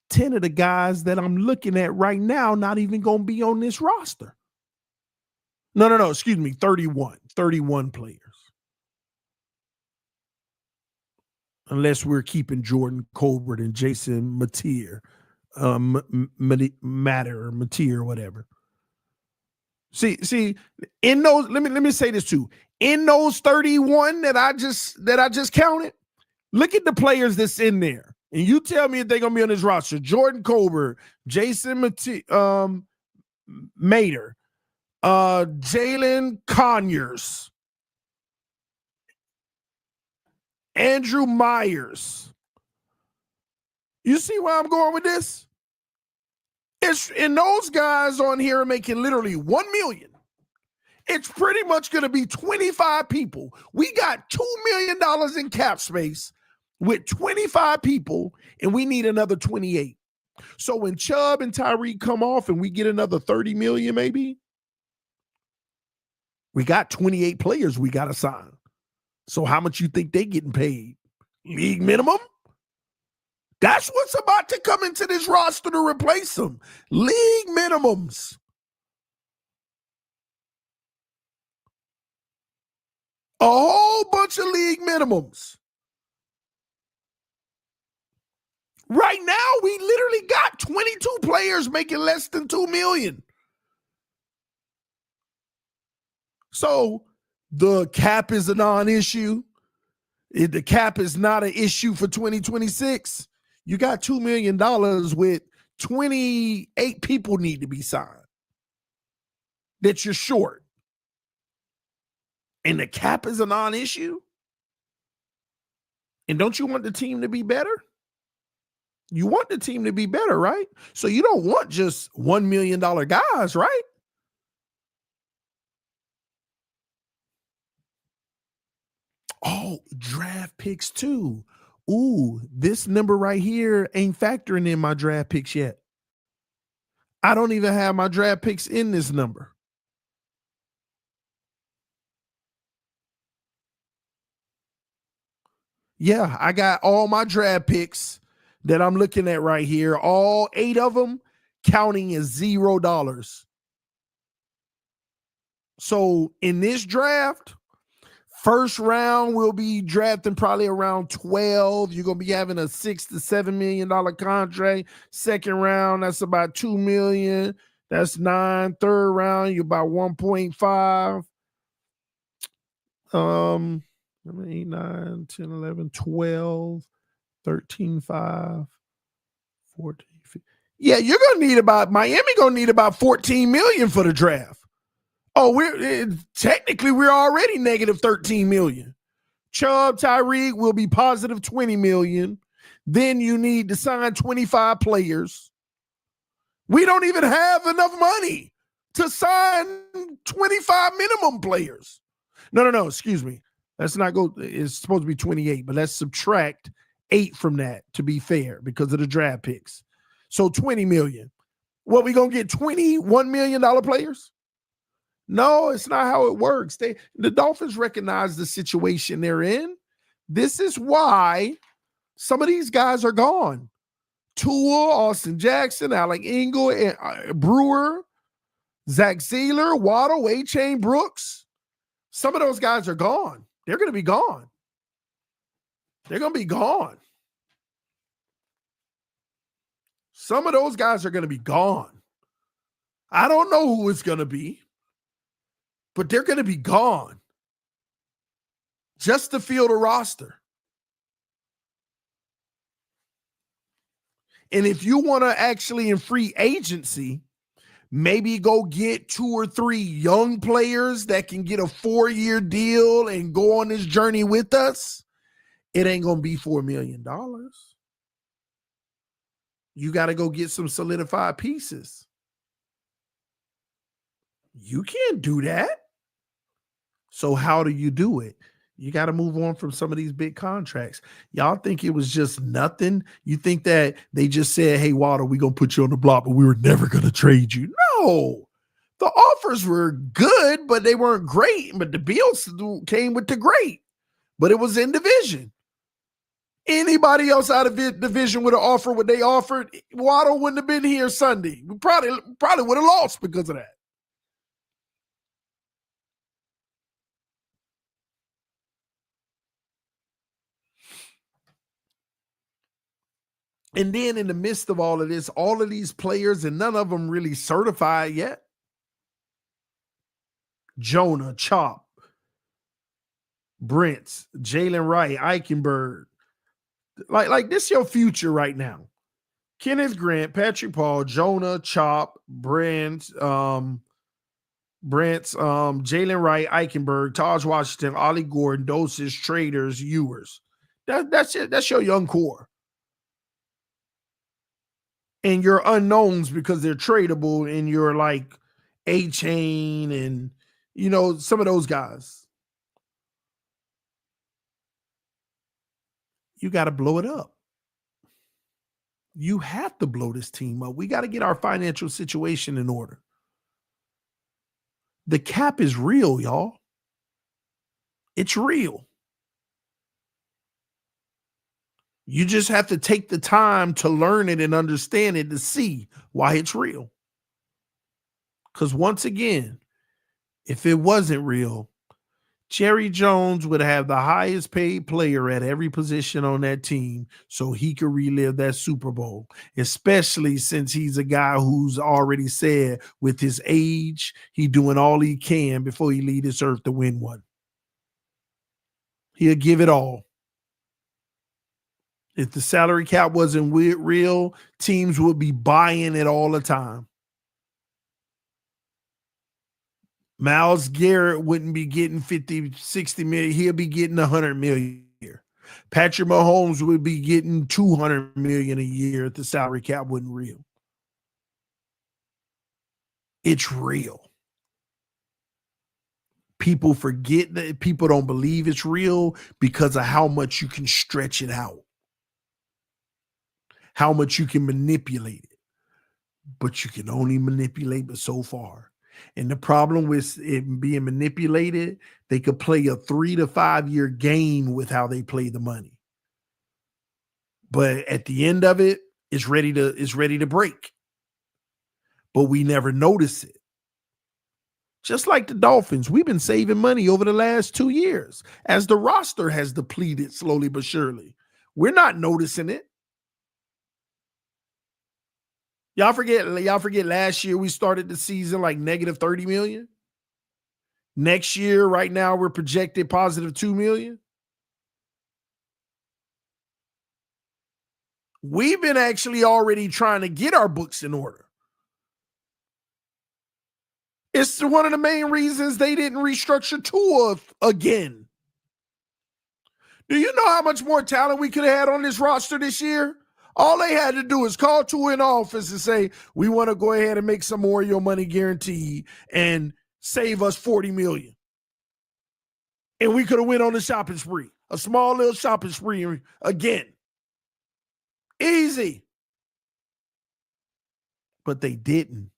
Speaker 2: 10 of the guys that I'm looking at right now not even going to be on this roster. No, excuse me, 31 players. Unless we're keeping Jordan Colbert and Jason Mateer, Mateer, whatever. See, in those, let me say this too. In those 31 that I just counted, look at the players that's in there. And you tell me if they're gonna be on this roster. Jordan Colbert, Jason Mater, Jalen Conyers, Andrew Myers. You see where I'm going with this? It's and those guys on here are making literally 1 million. It's pretty much going to be 25 people. We got $2 million in cap space with 25 people, and we need another 28. So when Chubb and Tyreek come off and we get another 30 million, maybe, we got 28 players we got to sign. So how much you think they getting paid? League minimum? That's what's about to come into this roster to replace them. League minimums. A whole bunch of league minimums. Right now, we literally got 22 players making less than 2 million. So the cap is a non-issue. The cap is not an issue for 2026. You got $2 million with 28 people need to be signed that you're short. And the cap is a non-issue? And don't you want the team to be better? You want the team to be better, right? So you don't want just $1 million guys, right? Oh, draft picks too. Ooh, this number right here ain't factoring in my draft picks yet. I don't even have my draft picks in this number. Yeah, I got all my draft picks that I'm looking at right here, all 8 of them counting as $0. So in this draft, first round, we'll be drafting probably around 12. You're going to be having a $6 to $7 million contract. Second round, that's about $2 million. That's 9. Third round, you're about 1.5. 8, 9, 10, 11, 12, 13, 5, 14, 15. Yeah, you're going to need Miami going to need about 14 million for the draft. Oh, technically we're already negative 13 million. Chubb, Tyreek will be positive 20 million. Then you need to sign 25 players. We don't even have enough money to sign 25 minimum players. No, excuse me. Let's not go. It's supposed to be 28, but let's subtract 8 from that to be fair because of the draft picks. So 20 million. What, we going to get $21 million players? No, it's not how it works. The Dolphins recognize the situation they're in. This is why some of these guys are gone. Tua, Austin Jackson, Alec Ingle, Brewer, Zach Sealer, Waddle, Achane, Brooks. Some of those guys are gone. They're going to be gone. They're going to be gone. Some of those guys are going to be gone. I don't know who it's going to be, but they're going to be gone just to fill the roster. And if you want to actually in free agency, maybe go get 2 or 3 young players that can get a 4-year deal and go on this journey with us, it ain't going to be $4 million. You got to go get some solidified pieces. You can't do that. So how do you do it? You got to move on from some of these big contracts. Y'all think it was just nothing? You think that they just said, hey, Waddle, we're going to put you on the block, but we were never going to trade you. No. The offers were good, but they weren't great. But the bills came with the great. but it was in division. Anybody else out of division would have offered what they offered. Waddle wouldn't have been here Sunday. We probably would have lost because of that. And then in the midst of all of this, all of these players, and none of them really certified yet. Jonah, Chop, Brents, Jalen Wright, Eichenberg. Like this your future right now. Kenneth Grant, Patrick Paul, Jonah, Chop, Brents, Jalen Wright, Eichenberg, Taj Washington, Ollie Gordon, Dosage, Traders, Ewers. That's it. That's your young core. And your unknowns because they're tradable, and you're like Achane and some of those guys. You got to blow it up. You have to blow this team up. We got to get our financial situation in order. The cap is real, y'all. It's real. You just have to take the time to learn it and understand it to see why it's real. Because once again, if it wasn't real, Jerry Jones would have the highest paid player at every position on that team so he could relive that Super Bowl, especially since he's a guy who's already said with his age, he's doing all he can before he leaves this earth to win one. He'll give it all. If the salary cap wasn't real, teams would be buying it all the time. Myles Garrett wouldn't be getting 50, 60 million. He'll be getting 100 million a year. Patrick Mahomes would be getting 200 million a year if the salary cap wasn't real. It's real. People forget that. People don't believe it's real because of how much you can stretch it out, how much you can manipulate it. But you can only manipulate but so far. And the problem with it being manipulated, they could play a 3 to 5 year game with how they play the money. But at the end of it, it's ready to break. But we never notice it. Just like the Dolphins, we've been saving money over the last 2 years as the roster has depleted slowly but surely. We're not noticing it. Y'all forget last year we started the season like negative 30 million. Next year, right now, we're projected positive 2 million. We've been actually already trying to get our books in order. It's one of the main reasons they didn't restructure Tua again. Do you know how much more talent we could have had on this roster this year? All they had to do is call Tua in office and say, we want to go ahead and make some more of your money guaranteed and save us $40 million. And we could have went on the shopping spree, a small little shopping spree again. Easy. But they didn't,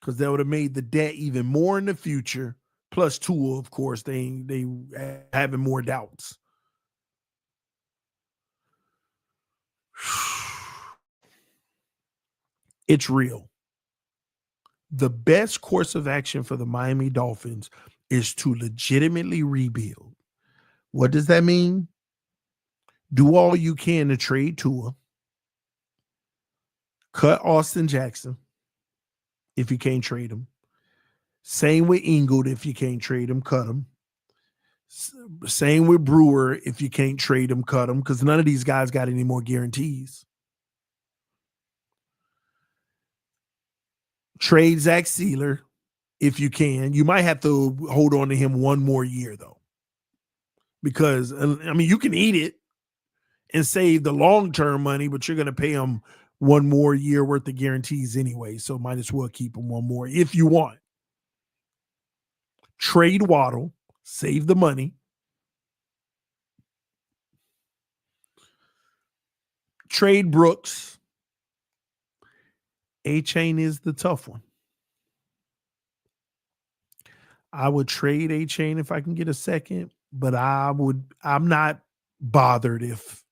Speaker 2: because that would have made the debt even more in the future. Plus Tua, of course, they having more doubts. It's real. The best course of action for the Miami Dolphins is to legitimately rebuild. What does that mean? Do all you can to trade Tua. Cut Austin Jackson if you can't trade him. Same with Ingold if you can't trade him, cut him. Same with Brewer if you can't trade him, cut him, because none of these guys got any more guarantees. Trade Zach Sealer if you can. You might have to hold on to him one more year, though. Because, I mean, you can eat it and save the long-term money, but you're going to pay him one more year worth of guarantees anyway. So might as well keep him one more if you want. Trade Waddle. Save the money. Trade Brooks. Achane is the tough one. I would trade Achane if I can get a second. but I'm not bothered if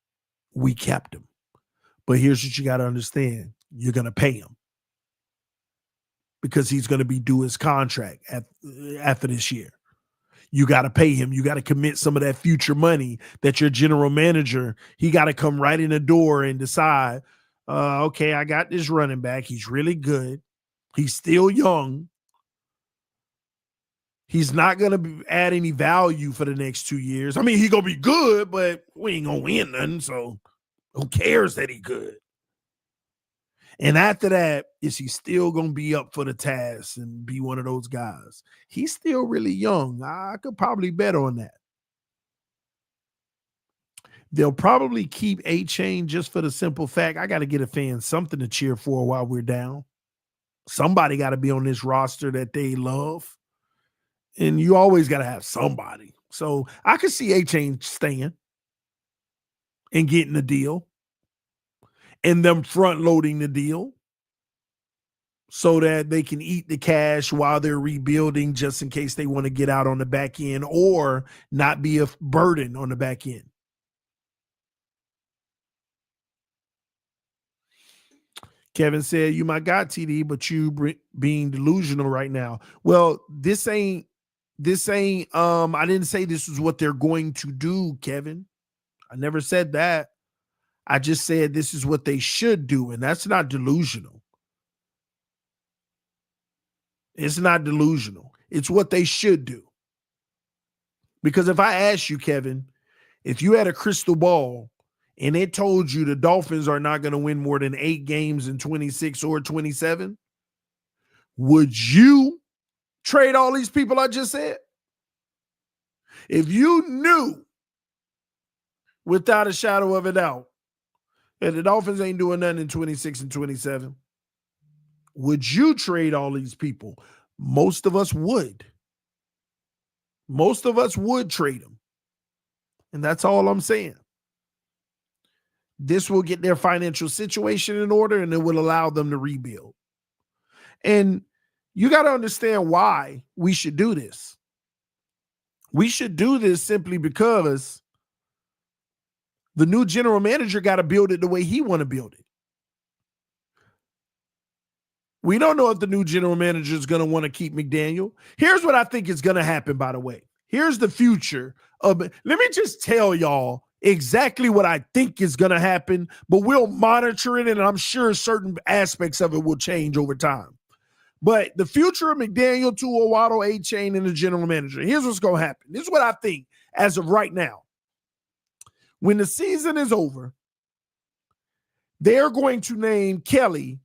Speaker 2: we kept him. But here's what you got to understand. You're going to pay him because he's going to be due his contract after this year. You got to pay him. You got to commit some of that future money that your general manager, he got to come right in the door and decide, okay, I got this running back. He's really good. He's still young. He's not going to add any value for the next 2 years. I mean, he's going to be good, but we ain't going to win nothing. So who cares that he good? And after that, is he still going to be up for the task and be one of those guys? He's still really young. I could probably bet on that. They'll probably keep Achane just for the simple fact, I got to get a fan something to cheer for while we're down. Somebody got to be on this roster that they love. And you always got to have somebody. So I could see Achane staying and getting the deal and them front loading the deal so that they can eat the cash while they're rebuilding just in case they want to get out on the back end or not be a burden on the back end. Kevin said, you my God, TD, but you being delusional right now. Well, this ain't, I didn't say this is what they're going to do, Kevin. I never said that. I just said this is what they should do, and that's not delusional. It's not delusional. It's what they should do. Because if I ask you, Kevin, if you had a crystal ball and it told you the Dolphins are not going to win more than 8 games in 26 or 27, would you trade all these people I just said? If you knew without a shadow of a doubt that the Dolphins ain't doing nothing in 26 and 27, would you trade all these people? Most of us would. Most of us would trade them. And that's all I'm saying. This will get their financial situation in order and it will allow them to rebuild. And you got to understand why we should do this. We should do this simply because the new general manager got to build it the way he want to build it. We don't know if the new general manager is going to want to keep McDaniel. Here's what I think is going to happen, by the way. Here's the future of it. Let me just tell y'all exactly what I think is going to happen, but we'll monitor it, and I'm sure certain aspects of it will change over time. But the future of McDaniel, Tua, Waddle, Achane, and the general manager. Here's what's going to happen. This is what I think as of right now. When the season is over, they're going to name Kelly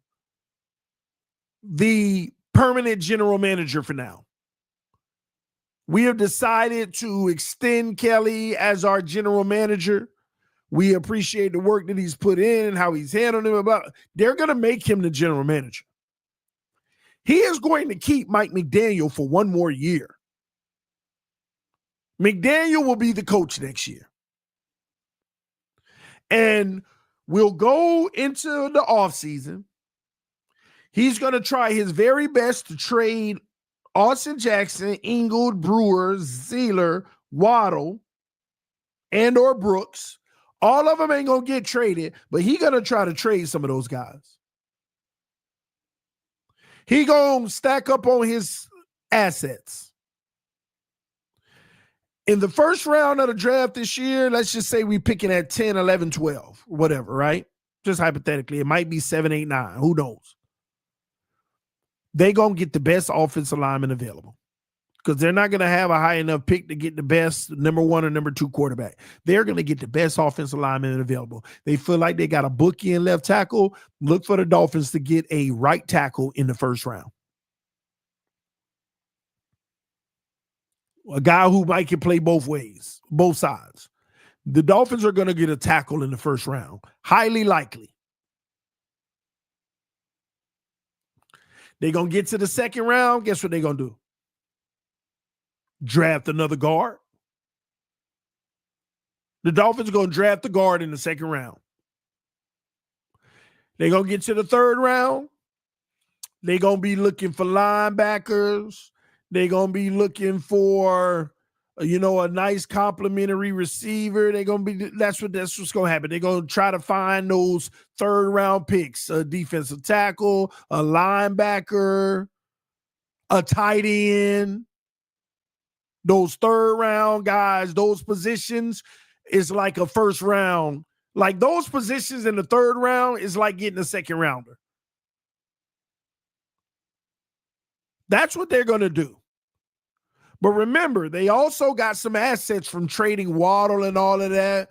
Speaker 2: the permanent general manager for now. We have decided to extend Kelly as our general manager. We appreciate the work that he's put in and how he's handled him. They're going to make him the general manager. He is going to keep Mike McDaniel for 1 more year. McDaniel will be the coach next year. And we'll go into the offseason. He's going to try his very best to trade Austin Jackson, Ingold, Brewer, Zeeler, Waddle, and or Brooks. All of them ain't going to get traded, but he's going to try to trade some of those guys. He going to stack up on his assets. In the first round of the draft this year, let's just say we picking at 10, 11, 12, whatever, right? Just hypothetically. It might be 7, 8, 9. Who knows? They're going to get the best offensive lineman available because they're not going to have a high enough pick to get the best number 1 or number 2 quarterback. They're going to get the best offensive lineman available. They feel like they got a bookie and left tackle. Look for the Dolphins to get a right tackle in the first round. A guy who might can play both ways, both sides. The Dolphins are going to get a tackle in the first round. Highly likely. They're going to get to the second round. Guess what they're going to do? Draft another guard. The Dolphins are going to draft the guard in the second round. They're going to get to the third round. They're going to be looking for linebackers. They're going to be looking for a nice complimentary receiver. They're gonna be that's what's gonna happen. They're gonna try to find those third round picks, a defensive tackle, a linebacker, a tight end. Those third round guys, those positions is like a first round. Like those positions in the third round is like getting a second rounder. That's what they're gonna do. But remember, they also got some assets from trading Waddle and all of that.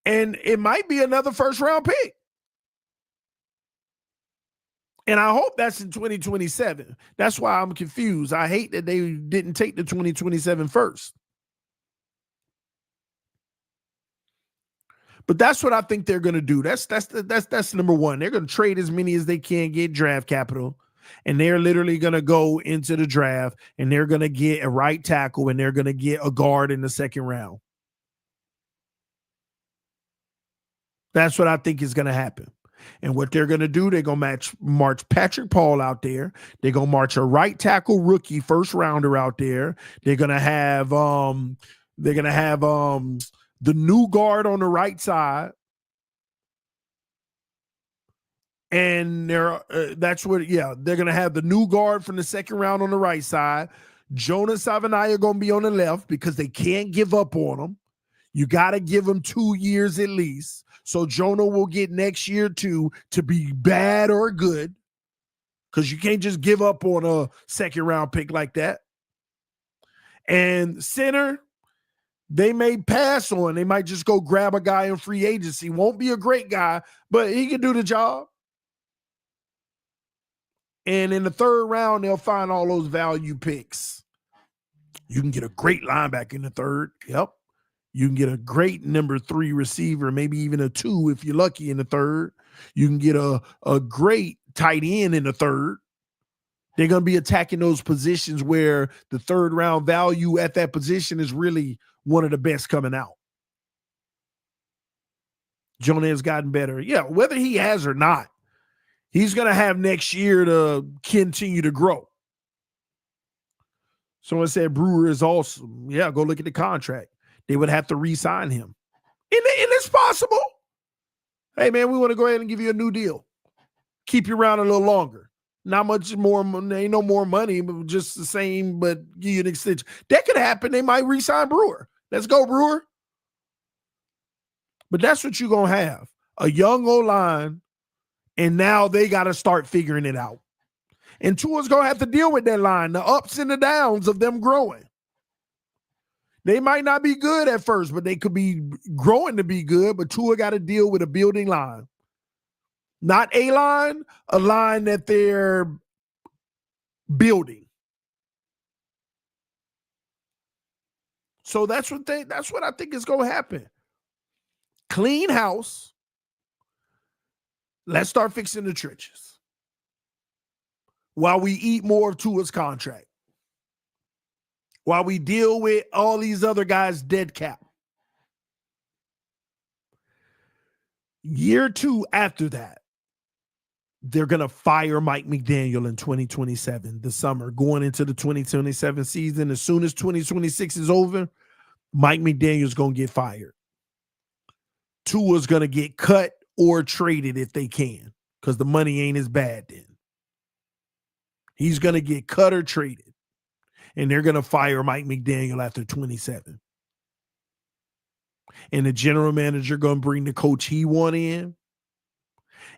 Speaker 2: And it might be another first round pick. And I hope that's in 2027. That's why I'm confused. I hate that they didn't take the 2027 first. But that's what I think they're going to do. That's number one. They're going to trade as many as they can, get draft capital. And they're literally going to go into the draft and they're going to get a right tackle and they're going to get a guard in the second round. That's what I think is going to happen. And what they're going to do, they're going to march Patrick Paul out there. They're going to march a right tackle rookie first rounder out there. They're going to have the new guard on the right side. And they're going to have the new guard from the second round on the right side. Jonas Savaiinaea going to be on the left because they can't give up on him. You got to give him 2 years at least. So Jonah will get next year to be bad or good because you can't just give up on a second round pick like that. And center, they may pass on. They might just go grab a guy in free agency. Won't be a great guy, but he can do the job. And in the third round, they'll find all those value picks. You can get a great linebacker in the third. Yep. You can get a great number 3 receiver, maybe even a 2 if you're lucky in the third. You can get a great tight end in the third. They're going to be attacking those positions where the third round value at that position is really one of the best coming out. Jonah has gotten better. Yeah, whether he has or not, he's going to have next year to continue to grow. Someone said Brewer is awesome. Yeah, go look at the contract. They would have to re-sign him. And it's possible. Hey, man, we want to go ahead and give you a new deal. Keep you around a little longer. Not much more, ain't no more money, but just the same, but give you an extension. That could happen. They might re-sign Brewer. Let's go, Brewer. But that's what you're going to have. A young O-line, and now they got to start figuring it out. And Tua's going to have to deal with that line, the ups and the downs of them growing. They might not be good at first, but they could be growing to be good. But Tua got to deal with a building line. Not a line that they're building. So that's what I think is going to happen. Clean house. Let's start fixing the trenches while we eat more of Tua's contract. While we deal with all these other guys' dead cap. Year 2 after that, they're going to fire Mike McDaniel in 2027, the summer, going into the 2027 season. As soon as 2026 is over, Mike McDaniel's going to get fired. Tua's going to get cut or traded if they can, because the money ain't as bad then. He's going to get cut or traded. And they're going to fire Mike McDaniel after 27. And the general manager going to bring the coach he want in.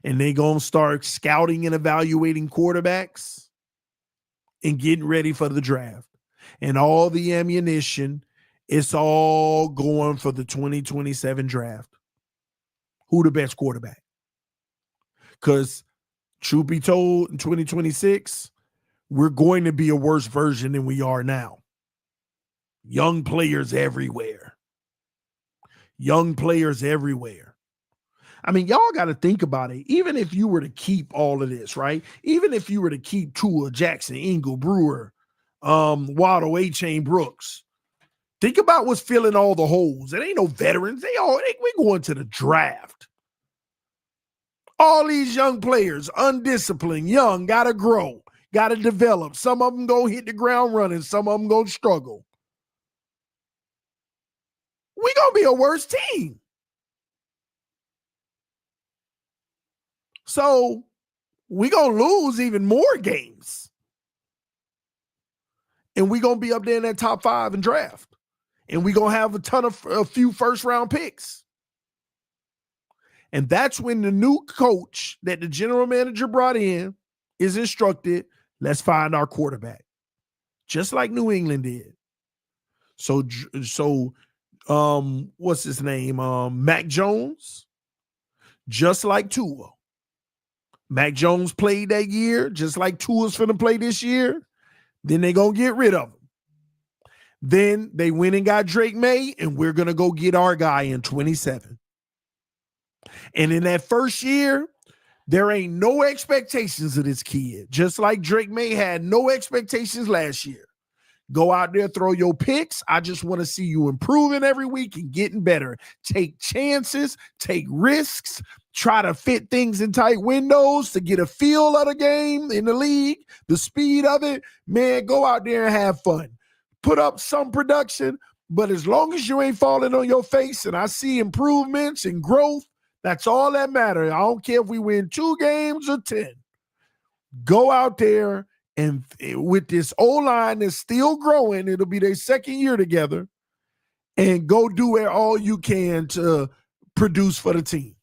Speaker 2: And they going to start scouting and evaluating quarterbacks and getting ready for the draft. And all the ammunition, it's all going for the 2027 draft. Who the best quarterback? Because truth be told, in 2026, we're going to be a worse version than we are now. Young players everywhere. Young players everywhere. I mean, y'all got to think about it. Even if you were to keep all of this, right? Even if you were to keep Tua, Jackson, Ingle, Brewer, Waddle, Achane, Brooks. Think about what's filling all the holes. It ain't no veterans. We going to the draft. All these young players, undisciplined, young, got to grow. Got to develop. Some of them go hit the ground running. Some of them go struggle. we're going to be a worse team. So we're going to lose even more games. And we're going to be up there in that top 5 and draft. And we're going to have a few first-round picks. And that's when the new coach that the general manager brought in is instructed, let's find our quarterback. Just like New England did. So what's his name? Mac Jones, just like Tua. Mac Jones played that year, just like Tua's finna play this year. Then they gonna get rid of him. Then they went and got Drake May, and we're gonna go get our guy in 27. And in that first year, there ain't no expectations of this kid. Just like Drake May had no expectations last year. Go out there, throw your picks. I just want to see you improving every week and getting better. Take chances, take risks, try to fit things in tight windows to get a feel of the game in the league, the speed of it. Man, go out there and have fun. Put up some production, but as long as you ain't falling on your face and I see improvements and growth, that's all that matters. I don't care if we win 2 games or 10. Go out there. And with this O-line that's still growing, it'll be their second year together, and go do all you can to produce for the team.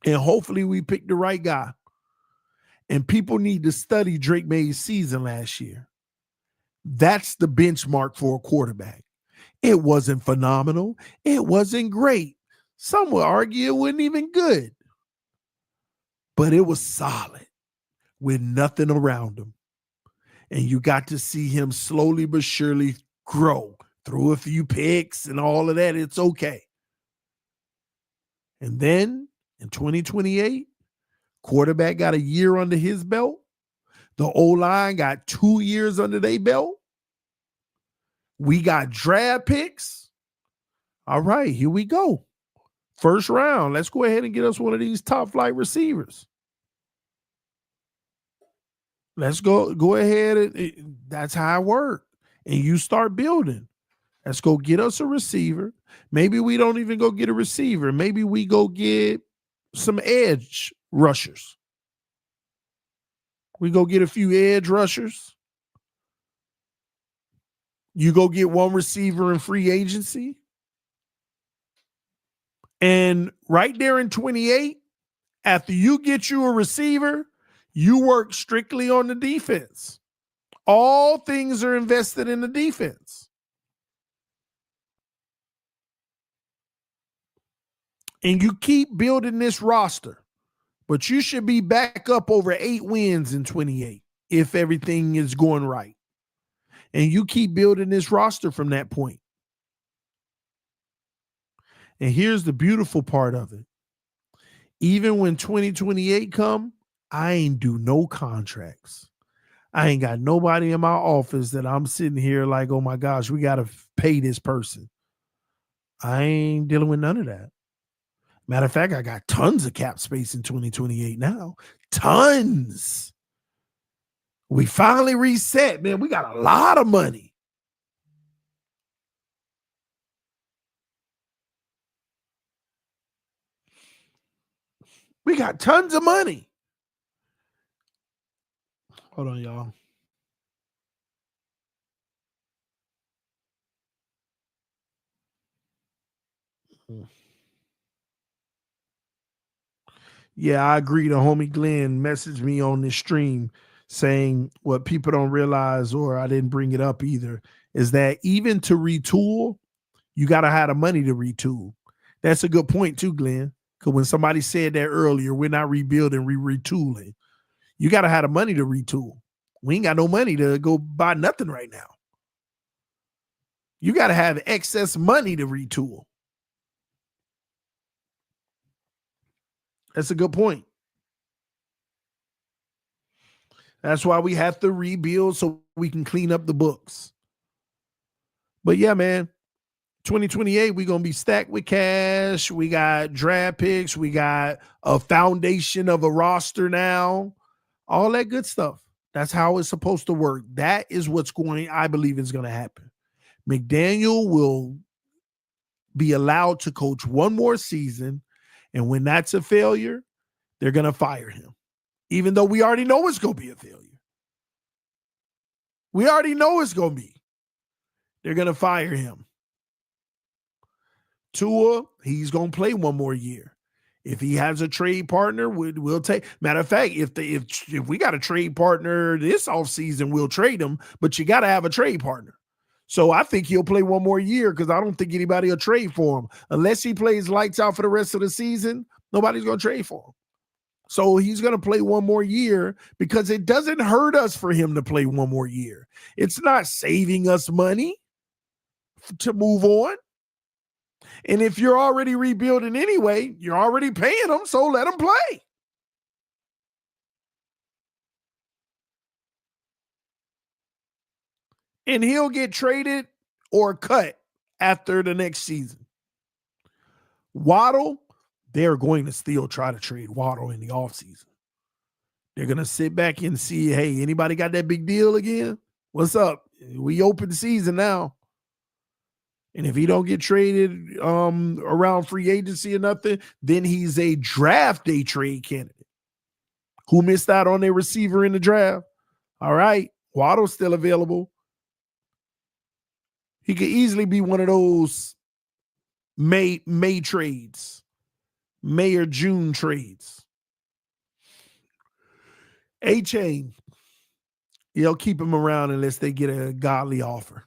Speaker 2: And hopefully we pick the right guy. And people need to study Drake May's season last year. That's the benchmark for a quarterback. It wasn't phenomenal. It wasn't great. Some would argue it wasn't even good. But it was solid. With nothing around him. And you got to see him slowly but surely grow through a few picks and all of that. It's okay. And then in 2028, quarterback got a year under his belt. The O-line got 2 years under their belt. We got draft picks. All right, here we go. First round. Let's go ahead and get us one of these top flight receivers. Let's go ahead. And that's how it works. And you start building. Let's go get us a receiver. Maybe we don't even go get a receiver. Maybe we go get some edge rushers. We go get a few edge rushers. You go get one receiver in free agency. And right there in 28, after you get you a receiver, you work strictly on the defense. All things are invested in the defense. And you keep building this roster. But you should be back up over 8 wins in 28 if everything is going right. And you keep building this roster from that point. And here's the beautiful part of it. Even when 2028 come, I ain't do no contracts. I ain't got nobody in my office that I'm sitting here like, oh my gosh, we got to pay this person. I ain't dealing with none of that. Matter of fact, I got tons of cap space in 2028 now. Tons. We finally reset, man. We got a lot of money. We got tons of money. Hold on, y'all. Yeah, I agree. The homie Glenn messaged me on this stream saying what people don't realize, or I didn't bring it up either, is that even to retool, you got to have the money to retool. That's a good point too, Glenn. Because when somebody said that earlier, we're not rebuilding, we're retooling. You got to have the money to retool. We ain't got no money to go buy nothing right now. You got to have excess money to retool. That's a good point. That's why we have to rebuild so we can clean up the books. But yeah, man, 2028, we're going to be stacked with cash. We got draft picks. We got a foundation of a roster now. All that good stuff. That's how it's supposed to work. That is what's I believe is going to happen. McDaniel will be allowed to coach one more season. And when that's a failure, they're going to fire him, even though we already know it's going to be a failure. We already know it's going to be. They're going to fire him. Tua, he's going to play one more year. If he has a trade partner, we'll take. Matter of fact, if we got a trade partner this offseason, we'll trade him, but you got to have a trade partner. So I think he'll play one more year because I don't think anybody will trade for him. Unless he plays lights out for the rest of the season, nobody's going to trade for him. So he's going to play one more year because it doesn't hurt us for him to play one more year. It's not saving us money to move on. And if you're already rebuilding anyway, you're already paying him, so let him play. And he'll get traded or cut after the next season. Waddle, they're going to still try to trade Waddle in the offseason. They're going to sit back and see, hey, anybody got that big deal again? What's up? We open the season now. And if he don't get traded around free agency or nothing, then he's a draft day trade candidate. Who missed out on their receiver in the draft? All right, Waddle's still available. He could easily be one of those May trades, May or June trades. Achane, keep him around unless they get a godly offer.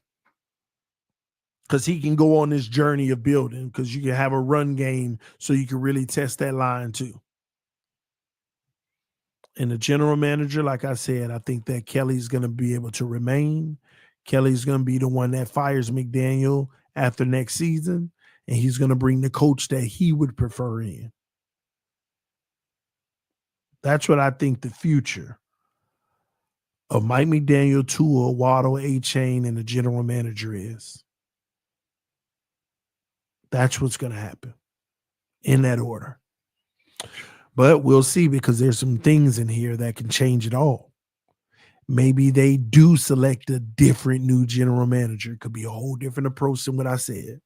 Speaker 2: Because he can go on this journey of building, because you can have a run game so you can really test that line too. And the general manager, like I said, I think that Kelly's going to be able to remain. Kelly's going to be the one that fires McDaniel after next season, and he's going to bring the coach that he would prefer in. That's what I think the future of Mike McDaniel, Tua, Waddle, Achane, and the general manager is. That's what's going to happen in that order. But we'll see, because there's some things in here that can change it all. Maybe they do select a different new general manager. It could be a whole different approach than what I said.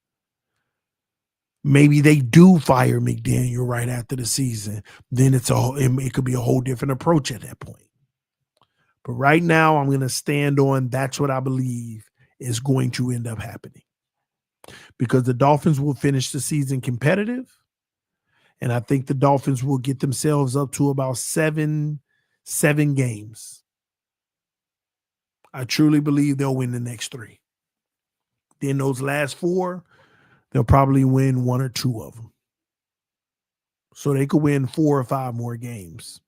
Speaker 2: Maybe they do fire McDaniel right after the season. Then it could be a whole different approach at that point. But right now, I'm going to stand on that's what I believe is going to end up happening. Because the Dolphins will finish the season competitive. And I think the Dolphins will get themselves up to about seven games. I truly believe they'll win the next 3. Then those last 4, they'll probably win 1 or 2 of them. So they could win 4 or 5 more games,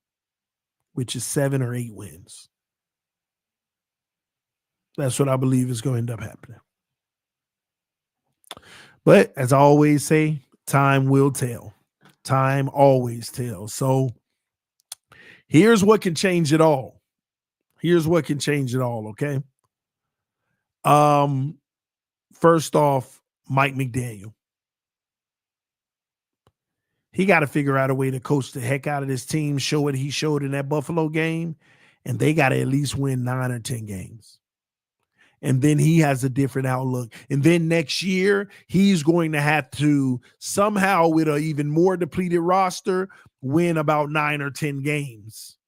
Speaker 2: which is 7 or 8 wins. That's what I believe is going to end up happening. But as I always say, time will tell. Time always tells. So here's what can change it all. Okay? First off, Mike McDaniel. He got to figure out a way to coach the heck out of this team, show what he showed in that Buffalo game, and they got to at least win 9 or 10 games. And then he has a different outlook. And then next year, he's going to have to somehow, with an even more depleted roster, win about 9 or 10 games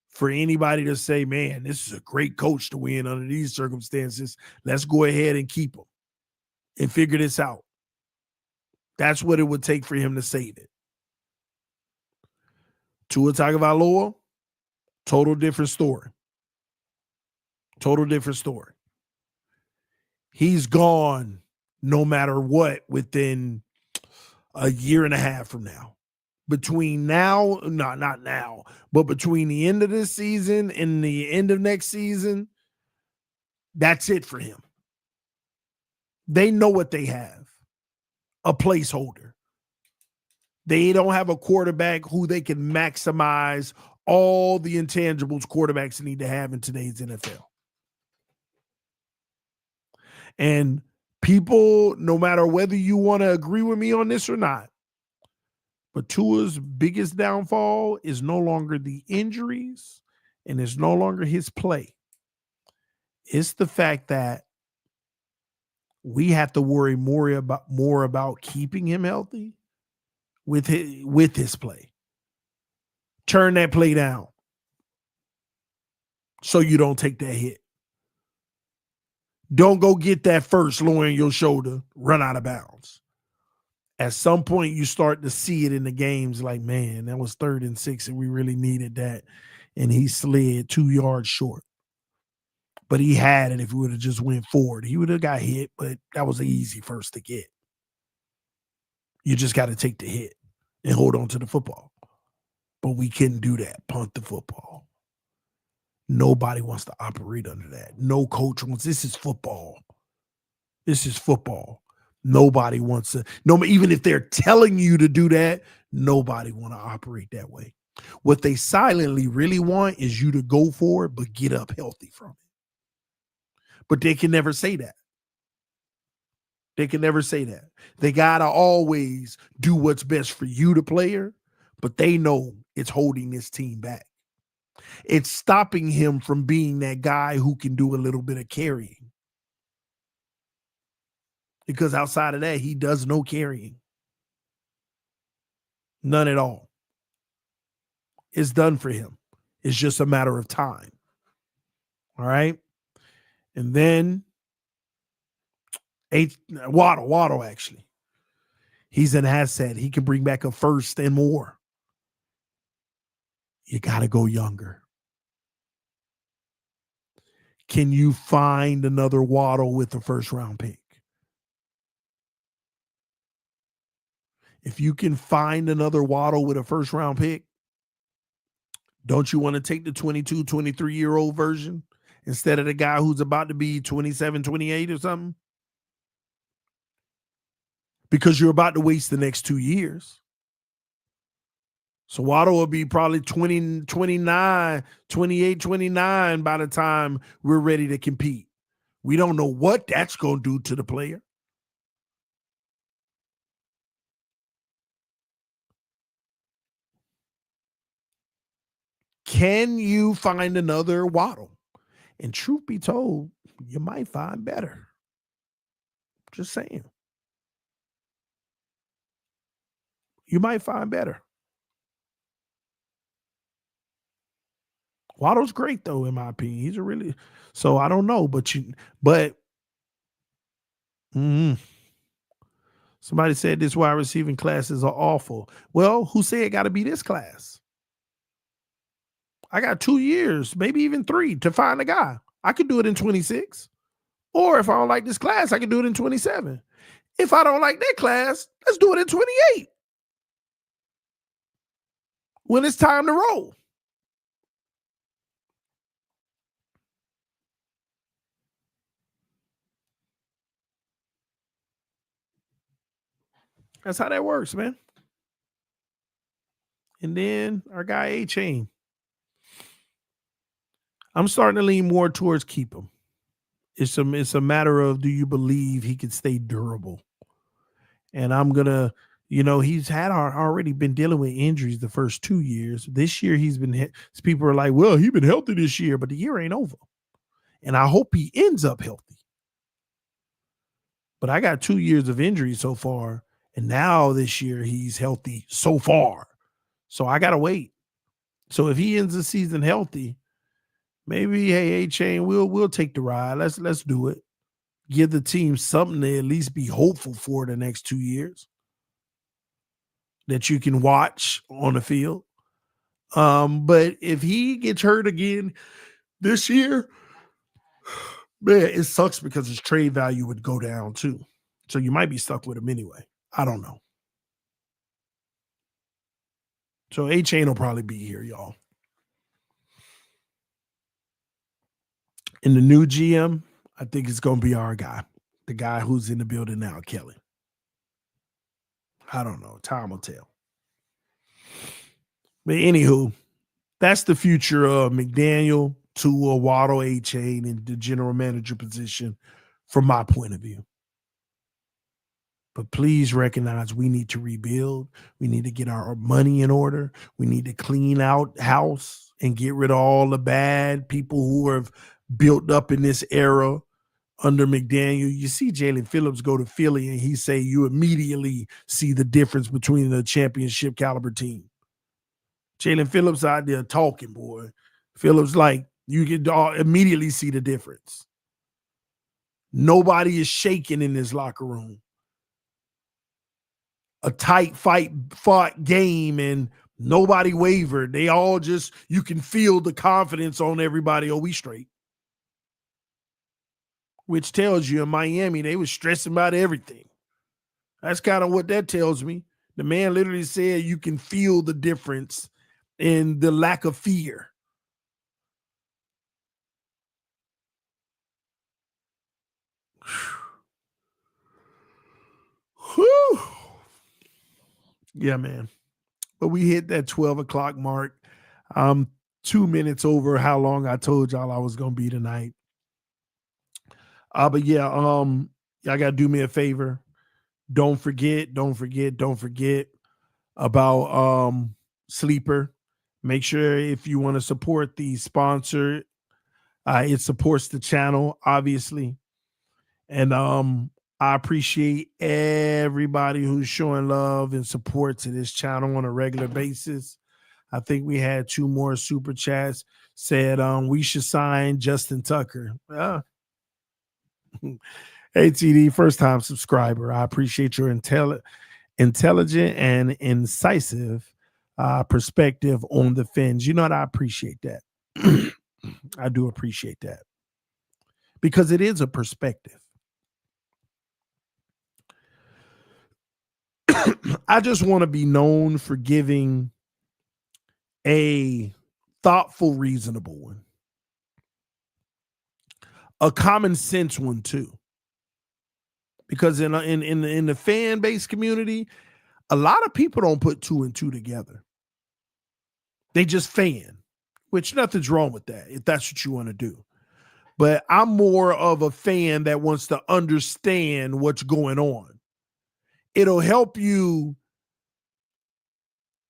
Speaker 2: for anybody to say, man, this is a great coach to win under these circumstances. Let's go ahead and keep him and figure this out. That's what it would take for him to save it. Tua Tagovailoa, total different story. He's gone no matter what within a year and a half from now. Between now, not now, but between the end of this season and the end of next season, that's it for him. They know what they have. A placeholder. They don't have a quarterback who they can maximize all the intangibles quarterbacks need to have in today's NFL. And people, no matter whether you want to agree with me on this or not, but Tua's biggest downfall is no longer the injuries and it's no longer his play. It's the fact that We have to worry more about keeping him healthy with his play. Turn that play down so you don't take that hit. Don't go get that first, lowering your shoulder, run out of bounds. At some point, you start to see it in the games like, man, that was 3rd and 6, and we really needed that. And he slid 2 yards short. But he had it if he would have just went forward. He would have got hit, but that was an easy first to get. You just got to take the hit and hold on to the football. But we couldn't do that, punt the football. Nobody wants to operate under that. No coach wants. This is football. This is football. Nobody wants to. No, even if they're telling you to do that, nobody want to operate that way. What they silently really want is you to go for it, but get up healthy from it. But they can never say that. They can never say that. They got to always do what's best for you, the player, but they know it's holding this team back. It's stopping him from being that guy who can do a little bit of carrying. Because outside of that, he does no carrying. None at all. It's done for him. It's just a matter of time. All right? And then Waddle, actually. He's an asset. He can bring back a first and more. You got to go younger. Can you find another Waddle with a first-round pick? If you can find another Waddle with a first-round pick, don't you want to take the 22, 23-year-old version instead of the guy who's about to be 27, 28 or something? Because you're about to waste the next 2 years. So Waddle will be probably 20, 29, 28, 29 by the time we're ready to compete. We don't know what that's going to do to the player. Can you find another Waddle? And truth be told, you might find better. Just saying. You might find better. Waddle's great, though, in my opinion. He's a really – so I don't know, somebody said this wide receiving classes are awful. Well, who said it got to be this class? I got 2 years, maybe even 3 to find a guy. I could do it in 26. Or if I don't like this class, I can do it in 27. If I don't like that class, let's do it in 28. When it's time to roll. That's how that works, man. And then our guy Achane. I'm starting to lean more towards keep him. It's a matter of, do you believe he can stay durable? And I'm going to, he's already been dealing with injuries the first 2 years. This year he's been hit. People are like, well, he's been healthy this year, but the year ain't over. And I hope he ends up healthy. But I got 2 years of injury so far. And now this year he's healthy so far. So I got to wait. So if he ends the season healthy, maybe, hey, Achane, we'll take the ride. Let's do it. Give the team something to at least be hopeful for the next 2 years that you can watch on the field. But if he gets hurt again this year, man, it sucks because his trade value would go down too. So you might be stuck with him anyway. I don't know. So Achane will probably be here, y'all. And the new GM, I think it's going to be our guy, the guy who's in the building now, Kelly. I don't know. Time will tell. But anywho, that's the future of McDaniel, Tua, Waddle, Achane, and the general manager position from my point of view. But please recognize we need to rebuild. We need to get our money in order. We need to clean out house and get rid of all the bad people who have built up in this era. under McDaniel. You see Jalen Phillips go to Philly and he say you immediately see the difference between the championship caliber team. Jalen Phillips out there talking, boy. Phillips, like, you can immediately see the difference. Nobody is shaking in this locker room. A tight fought game and nobody wavered. They all just, you can feel the confidence on everybody. Oh, we straight. Which tells you in Miami, they was stressing about everything. That's kind of what that tells me. The man literally said you can feel the difference in the lack of fear. Whew. Yeah, man. But we hit that 12 o'clock mark. 2 minutes over how long I told y'all I was going to be tonight. But yeah, y'all got to do me a favor. Don't forget about Sleeper. Make sure if you want to support the sponsor, it supports the channel, obviously. And I appreciate everybody who's showing love and support to this channel on a regular basis. I think we had 2 more super chats said we should sign Justin Tucker. Hey, TD, first time subscriber. I appreciate your intelligent and incisive perspective on the Fins. You know what? I appreciate that. I do appreciate that because it is a perspective. I just want to be known for giving a thoughtful, reasonable one, a common sense one too. Because in the fan base community, a lot of people don't put 2 and 2 together. They just fan, which nothing's wrong with that if that's what you want to do. But I'm more of a fan that wants to understand what's going on. It'll help you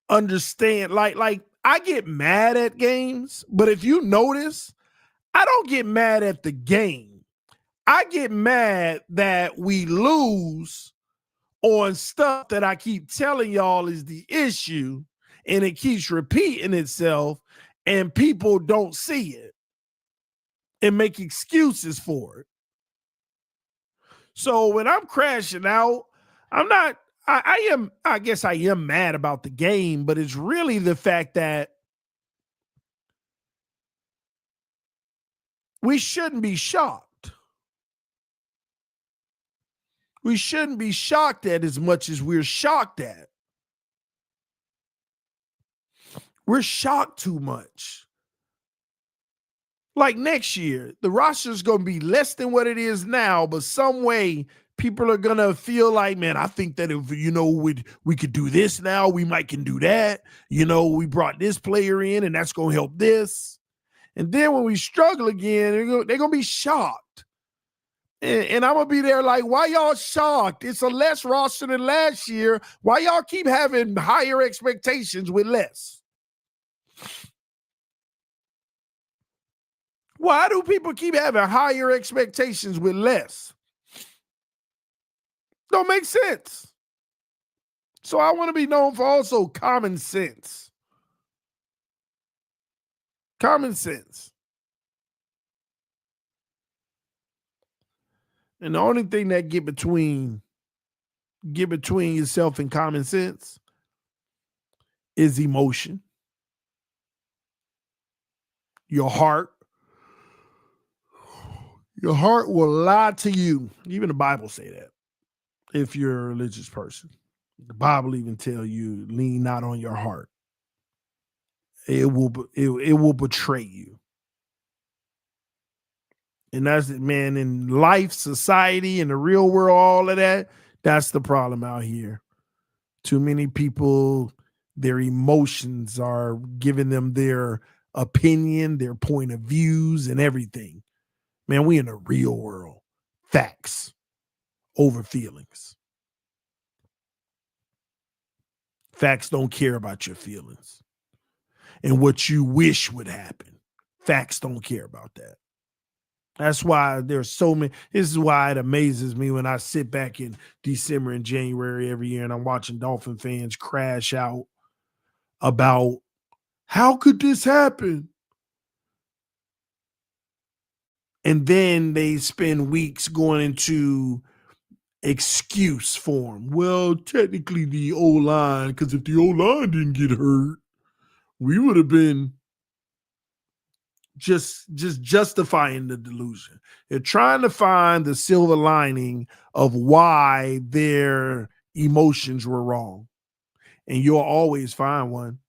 Speaker 2: understand. Like I get mad at games, but if you notice, I don't get mad at the game. I get mad that we lose on stuff that I keep telling y'all is the issue, and it keeps repeating itself, and people don't see it and make excuses for it. So when I'm crashing out, I guess I am mad about the game, but it's really the fact that we shouldn't be shocked. We shouldn't be shocked at as much as we're shocked at. We're shocked too much. Like next year, the roster is going to be less than what it is now, but some way people are going to feel like, man, I think that if, we could do this now, we might can do that. We brought this player in and that's going to help this. And then when we struggle again, they're going to be shocked. And I'm going to be there like, why y'all shocked? It's a less roster than last year. Why y'all keep having higher expectations with less? Why do people keep having higher expectations with less? Don't make sense. So I want to be known for also common sense. Common sense. And the only thing that get between yourself and common sense is emotion. Your heart. Your heart will lie to you. Even the Bible say that. If you're a religious person, the Bible even tell you lean not on your heart. It will betray you. And that's it, man. In life, society, in the real world, all of that, that's the problem out here. Too many people, their emotions are giving them their opinion, their point of views, and everything. Man, we in the real world. Facts over feelings. Facts don't care about your feelings and what you wish would happen. Facts don't care about that. That's why there's so many. This is why it amazes me when I sit back in December and January every year and I'm watching Dolphin fans crash out about how could this happen? And then they spend weeks going into excuse form. Well, technically the O-line, because if the O-line didn't get hurt, we would have been just justifying the delusion. They're trying to find the silver lining of why their emotions were wrong. And you'll always find one,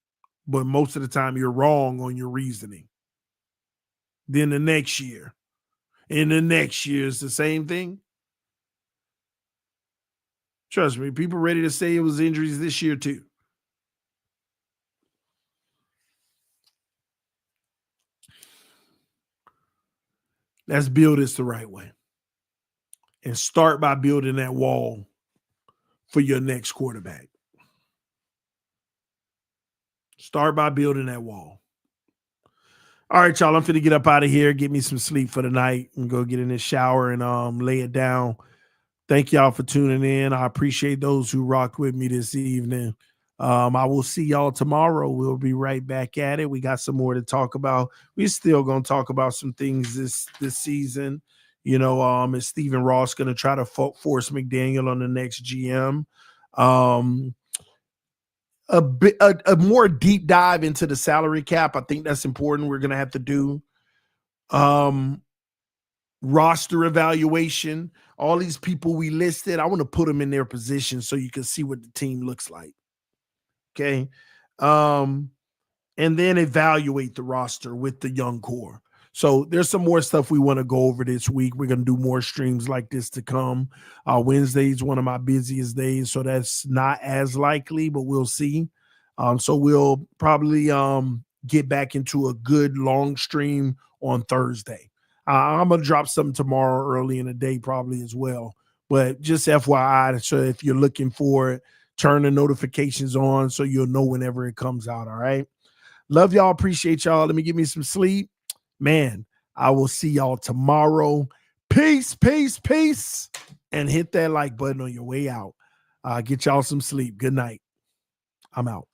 Speaker 2: but most of the time you're wrong on your reasoning. Then the next year, and the next year is the same thing. Trust me, people ready to say it was injuries this year too. Let's build this the right way. And start by building that wall for your next quarterback. Start by building that wall. All right, y'all, I'm finna get up out of here, get me some sleep for the night, and go get in this shower and lay it down. Thank y'all for tuning in. I appreciate those who rocked with me this evening. I will see y'all tomorrow. We'll be right back at it. We got some more to talk about. We're still gonna talk about some things this season. You know, is Stephen Ross gonna try to force McDaniel on the next GM? A more deep dive into the salary cap. I think that's important. We're gonna have to do roster evaluation. All these people we listed, I want to put them in their position so you can see what the team looks like. Okay. And then evaluate the roster with the young core. So there's some more stuff we want to go over this week. We're going to do more streams like this to come. Wednesday is one of my busiest days, so that's not as likely, but we'll see. So we'll probably get back into a good long stream on Thursday. I'm going to drop something tomorrow early in the day probably as well. But just FYI, so if you're looking for it, turn the notifications on so you'll know whenever it comes out, all right? Love y'all. Appreciate y'all. Let me get me some sleep. Man, I will see y'all tomorrow. Peace, peace, peace. And hit that like button on your way out. Get y'all some sleep. Good night. I'm out.